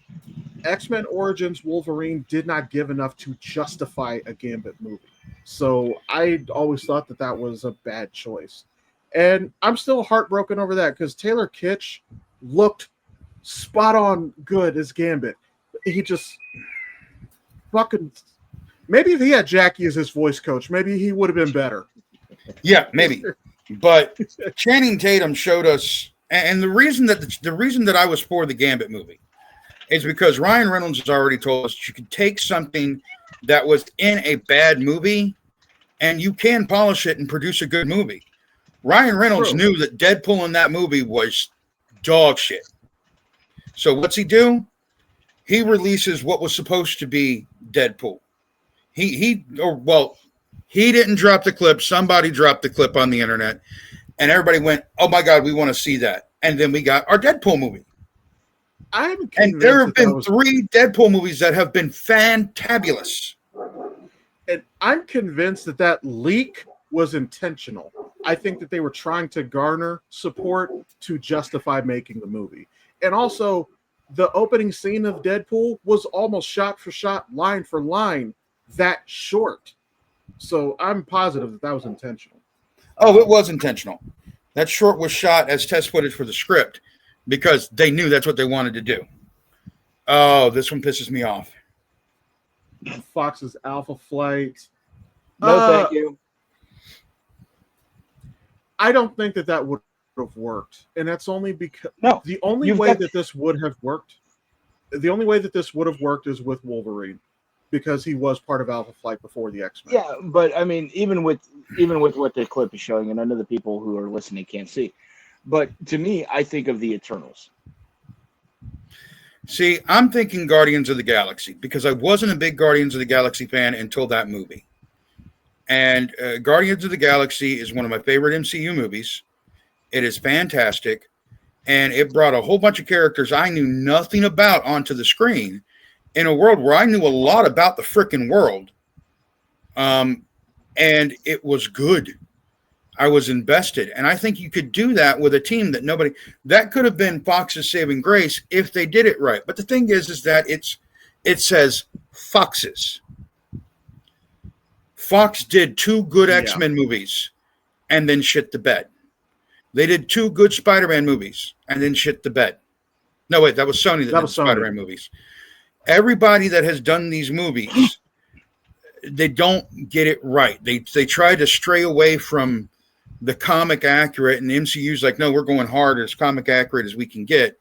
X-Men Origins Wolverine did not give enough to justify a Gambit movie. So I always thought that was a bad choice. And I'm still heartbroken over that because Taylor Kitsch looked spot on good as Gambit. he just fucking. Maybe if he had Jackie as his voice coach, maybe he would have been better. Yeah, maybe. But Channing Tatum showed us, and the reason that I was for the Gambit movie is because Ryan Reynolds has already told us you could take something that was in a bad movie and you can polish it and produce a good movie. Ryan Reynolds knew that Deadpool in that movie was dog shit. So what's he do? He releases what was supposed to be Deadpool. He didn't drop the clip. Somebody dropped the clip on the internet, and everybody went, "Oh my God, we want to see that!" And then we got our Deadpool movie. And there have been 3 Deadpool movies that have been fantabulous. And I'm convinced that leak was intentional. I think that they were trying to garner support to justify making the movie. And also, the opening scene of Deadpool was almost shot for shot, line for line, that short. So I'm positive that was intentional. Oh, it was intentional. That short was shot as test footage for the script because they knew that's what they wanted to do. Oh, this one pisses me off. Fox's Alpha Flight. No, thank you. I don't think that would have worked, and that's only because the only way that this would have worked is with Wolverine, because he was part of Alpha Flight before the X-Men. Yeah, but I mean, even with what the clip is showing, and I know the people who are listening can't see, but to me, I think of the Eternals. See, I'm thinking Guardians of the Galaxy because I wasn't a big Guardians of the Galaxy fan until that movie. And Guardians of the Galaxy is one of my favorite MCU movies. It is fantastic. And it brought a whole bunch of characters I knew nothing about onto the screen in a world where I knew a lot about the frickin' world. And it was good. I was invested. And I think you could do that with a team that could have been Fox's saving grace if they did it right. But the thing is that it says Foxes. Fox did 2 good X-Men movies and then shit the bed. They did 2 good Spider-Man movies and then shit the bed. No, wait, that was Sony that did Spider-Man movies. Everybody that has done these movies, they don't get it right. They try to stray away from the comic accurate, and the MCU's like, no, we're going hard as comic accurate as we can get.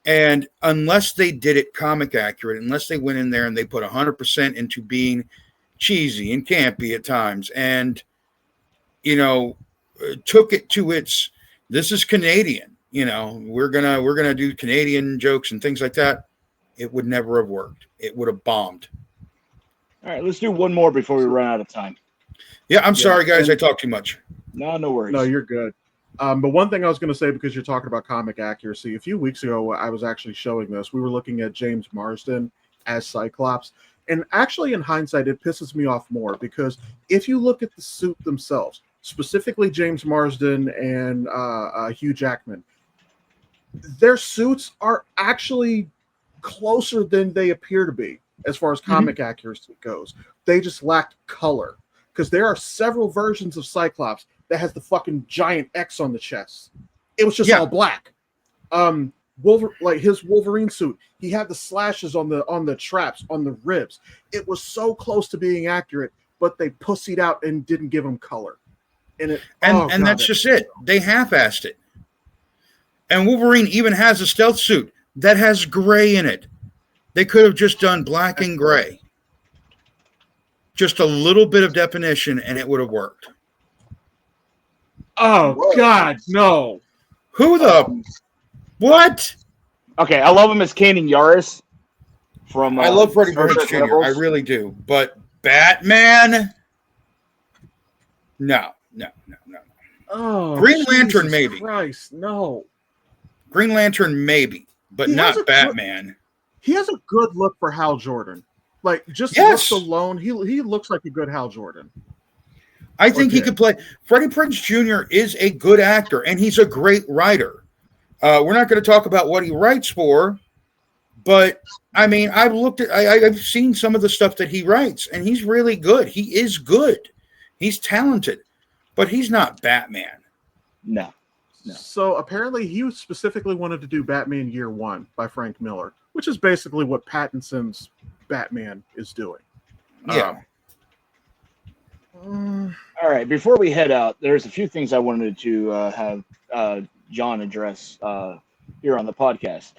And unless they did it comic accurate, unless they went in there and they put 100% into being cheesy and campy at times, and took it to this is Canadian, we're gonna do Canadian jokes and things like that, it would never have worked. It would have bombed. All right, let's do one more before we run out of time. Yeah, I'm sorry, guys, I talk too much. No worries. No, you're good. But one thing I was going to say, because you're talking about comic accuracy, a few weeks ago I was actually showing this. We were looking at James Marsden as Cyclops. And actually, in hindsight, it pisses me off more, because if you look at the suit themselves, specifically James Marsden and Hugh Jackman, their suits are actually closer than they appear to be as far as comic accuracy goes. They just lacked color, because there are several versions of Cyclops that has the fucking giant X on the chest. It was just all black. His Wolverine suit, he had the slashes on the traps, on the ribs. It was so close to being accurate, but they pussied out and didn't give him color. And that's just it. They half-assed it. And Wolverine even has a stealth suit that has gray in it. They could have just done black and gray. Just a little bit of definition, and it would have worked. Oh, whoa. God, no. Who the... What? Okay, I love him as Kanan Yaris. I love Freddie Prinze Jr. I really do. But Batman? No. Oh, Green Lantern, maybe. Christ, no. Green Lantern, maybe, but not Batman. He has a good look for Hal Jordan. Like, just looks alone, he looks like a good Hal Jordan. I think he could play. Freddie Prinze Jr. is a good actor, and he's a great writer. We're not going to talk about what he writes for, but I mean, I've seen some of the stuff that he writes, and he's really good. He is good. He's talented, but he's not Batman. No. So apparently he specifically wanted to do Batman Year One by Frank Miller. which is basically what Pattinson's Batman is doing. Yeah. All right. Before we head out, there's a few things I wanted to have John address here on the podcast.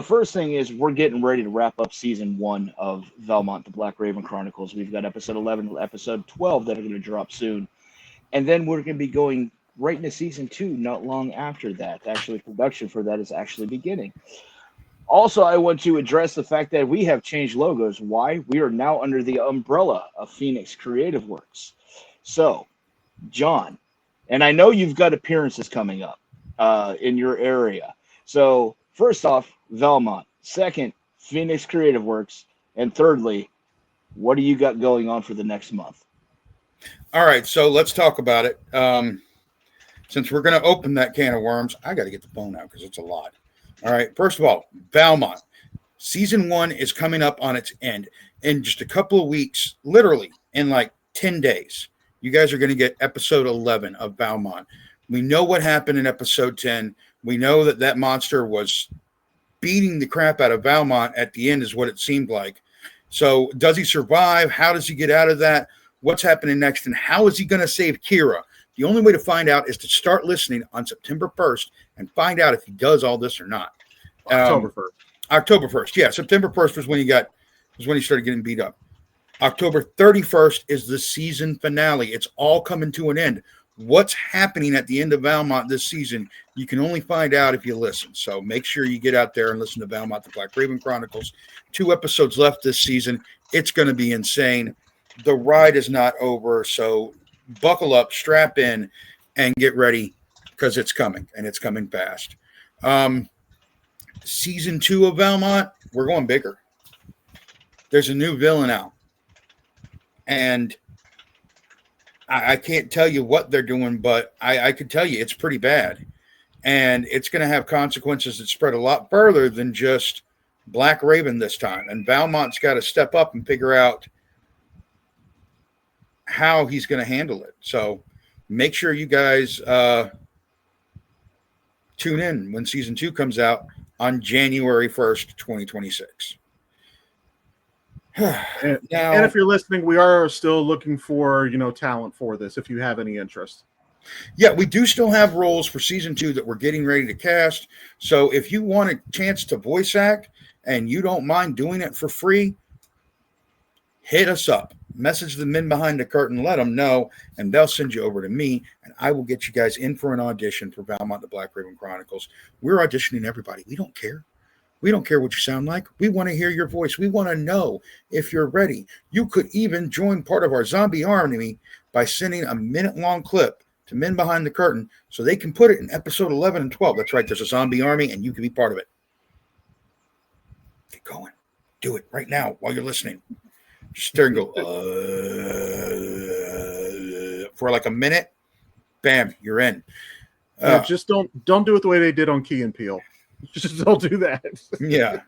First thing is we're getting ready to wrap up season 1 of Valmont, the Black Raven Chronicles. We've got episode 11 and episode 12 that are going to drop soon. And then we're going to be going right into season 2 not long after that. Actually, production for that is actually beginning. Also, I want to address the fact that we have changed logos. Why? We are now under the umbrella of Phoenix Creative Works. So, John, and I know you've got appearances coming up in your area. So, first off, Valmont. Second, Phoenix Creative Works. And thirdly, what do you got going on for the next month? All right, so let's talk about it. Since we're going to open that can of worms, I got to get the phone out because it's a lot. All right, first of all, Valmont. Season 1 is coming up on its end in just a couple of weeks, literally in like 10 days. You guys are going to get episode 11 of Valmont. We know what happened in episode 10. We know that that monster was beating the crap out of Valmont at the end is what it seemed like. So does he survive? How does he get out of that? What's happening next? And how is he going to save Kira? The only way to find out is to start listening on September 1st and find out if he does all this or not. October 1st. October 1st. Yeah, September 1st was when he started getting beat up. October 31st is the season finale. It's all coming to an end. What's happening at the end of Valmont this season, you can only find out if you listen. So make sure you get out there and listen to Valmont, the Black Raven Chronicles. 2 episodes left this season. It's going to be insane. The ride is not over, so buckle up, strap in, and get ready because it's coming, and it's coming fast. Season 2 of Valmont, we're going bigger. There's a new villain out. And I can't tell you what they're doing, but I could tell you it's pretty bad. And it's going to have consequences that spread a lot further than just Black Raven this time. And Valmont's got to step up and figure out how he's going to handle it. So make sure you guys tune in when season 2 comes out on January 1st, 2026. And if you're listening, we are still looking for, talent for this if you have any interest. Yeah, we do still have roles for season 2 that we're getting ready to cast. So if you want a chance to voice act and you don't mind doing it for free, hit us up. Message the men behind the curtain, let them know, and they'll send you over to me, and I will get you guys in for an audition for Valmont, the Black Raven Chronicles. We're auditioning everybody. We don't care. We don't care what you sound like. We want to hear your voice. We want to know if you're ready. You could even join part of our zombie army by sending a minute-long clip to Men Behind the Curtain so they can put it in episode 11 and 12. That's right. There's a zombie army, and you can be part of it. Get going. Do it right now while you're listening. Just there and go for like a minute. Bam, you're in. Just don't do it the way they did on Key and Peele. Just don't do that. Yeah.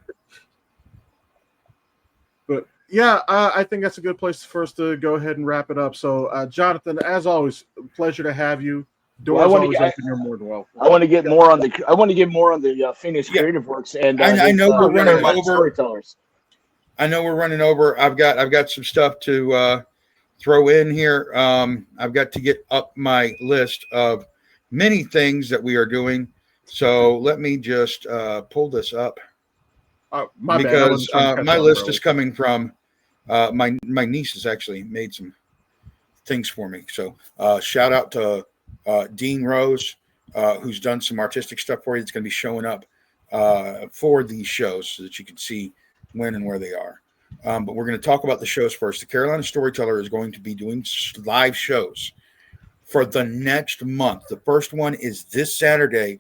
But yeah, I think that's a good place for us to go ahead and wrap it up. So, Jonathan, as always, pleasure to have you. Doors always open. You're more than welcome. I want to get more on the Phoenix Creative Works, and I know we're running over. Storytellers. I know we're running over. I've got some stuff to throw in here. I've got to get up my list of many things that we are doing. So let me just pull this up because my list is coming from my niece has actually made some things for me. So shout out to Dean Rose, who's done some artistic stuff for you. It's going to be showing up for these shows so that you can see when and where they are. But we're going to talk about the shows first. The Carolina Storyteller is going to be doing live shows for the next month. The first one is this Saturday,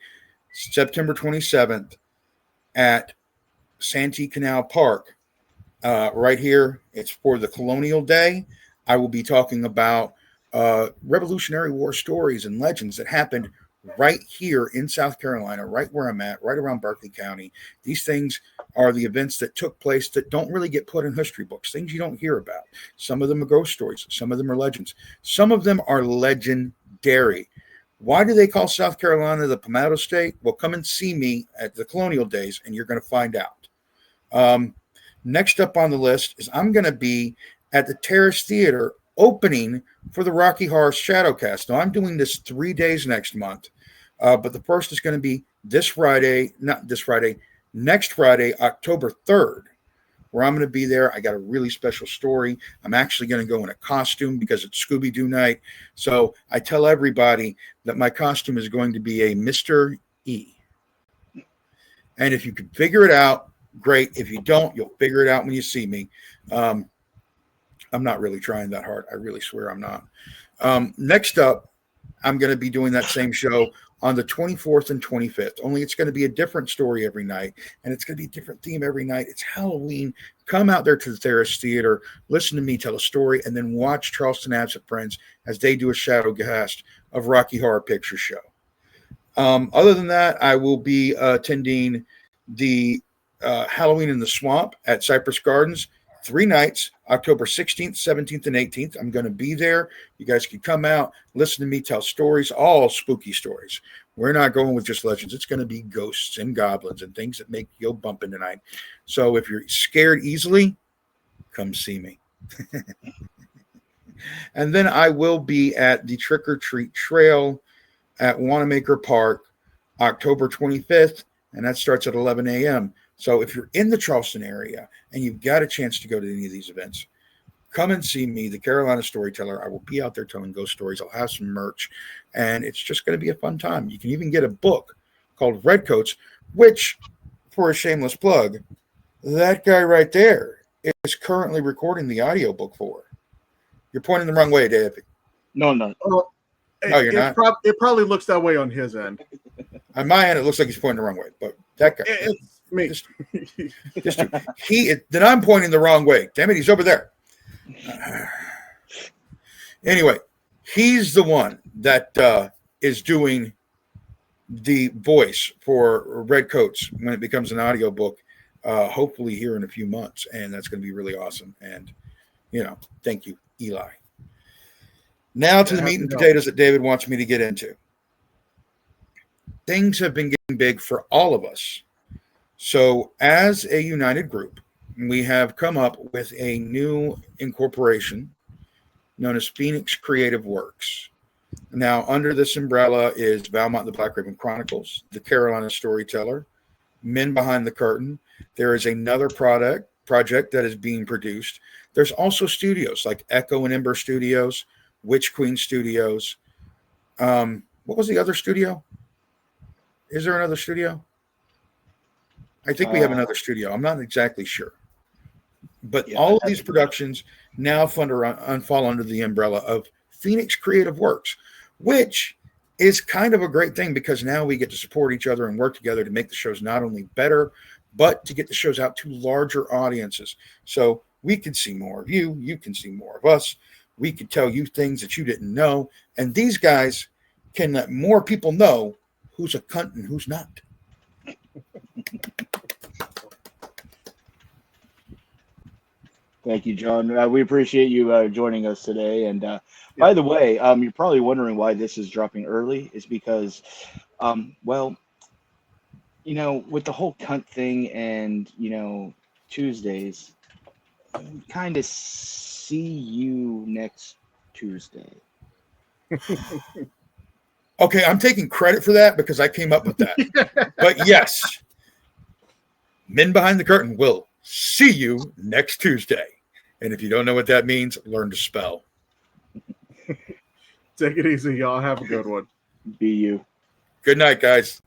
September 27th at Santee Canal Park, right here. It's for the Colonial Day. I will be talking about Revolutionary War stories and legends that happened right here in South Carolina, right where I'm at, right around Berkeley County. These things are the events that took place that don't really get put in history books, things you don't hear about. Some of them are ghost stories. Some of them are legends. Some of them are legendary. Why do they call South Carolina the Palmetto State? Well, come and see me at the Colonial Days, and you're going to find out. Next up on the list is I'm going to be at the Terrace Theater opening for the Rocky Horror Shadowcast. Now, I'm doing this 3 days next month, but the first is going to be next Friday, October 3rd, where I'm going to be there. I got a really special story. I'm actually going to go in a costume because it's Scooby-Doo night. So I tell everybody that my costume is going to be a Mr. E. And if you can figure it out, great. If you don't, you'll figure it out when you see me. I'm not really trying that hard. I really swear I'm not. Next up, I'm going to be doing that same show on the 24th and 25th. Only it's going to be a different story every night, and it's going to be a different theme every night. It's Halloween. Come out there to the Terrace Theater, listen to me tell a story, and then watch Charleston Absent Friends as they do a shadow cast of Rocky Horror Picture Show. Other than that, I will be attending the Halloween in the Swamp at Cypress Gardens 3 nights, October 16th, 17th, and 18th. I'm going to be there. You guys can come out, listen to me tell stories, all spooky stories. We're not going with just legends. It's going to be ghosts and goblins and things that make you go bumping tonight. So if you're scared easily, come see me. And then I will be at the Trick or Treat Trail at Wanamaker Park, October 25th, and that starts at 11 a.m. So if you're in the Charleston area and you've got a chance to go to any of these events, come and see me, the Carolina Storyteller. I will be out there telling ghost stories. I'll have some merch, and it's just going to be a fun time. You can even get a book called Redcoats, which, for a shameless plug, that guy right there is currently recording the audiobook for. You're pointing the wrong way, Dave. No. Well, you're not? It probably looks that way on his end. On my end, it looks like he's pointing the wrong way, but that guy. It's me. Then I'm pointing the wrong way. Damn it, he's over there. Anyway, he's the one that is doing the voice for Redcoats when it becomes an audiobook, hopefully here in a few months, and that's going to be really awesome. And, thank you, Eli. Now to the meat and potatoes that David wants me to get into. Things have been getting big for all of us. So as a united group, we have come up with a new incorporation known as Phoenix Creative Works. Now, under this umbrella is Valmont the Black Raven Chronicles, the Carolina Storyteller, Men Behind the Curtain. There is another project that is being produced. There's also studios like Echo and Ember Studios, Witch Queen Studios. What was the other studio? Is there another studio? I think we have another studio. I'm not exactly sure. But all of these productions now fall under the umbrella of Phoenix Creative Works, which is kind of a great thing because now we get to support each other and work together to make the shows not only better, but to get the shows out to larger audiences. So we can see more of you. You can see more of us. We can tell you things that you didn't know. And these guys can let more people know who's a cunt and who's not. Thank you, John. We appreciate you joining us today. And by the way, you're probably wondering why this is dropping early. Is because, with the whole cunt thing and, Tuesdays, kind of see you next Tuesday. Okay, I'm taking credit for that because I came up with that. But yes, Men Behind the Curtain will see you next Tuesday. And if you don't know what that means, learn to spell. Take it easy, y'all. Have a good one. Be you. Good night, guys.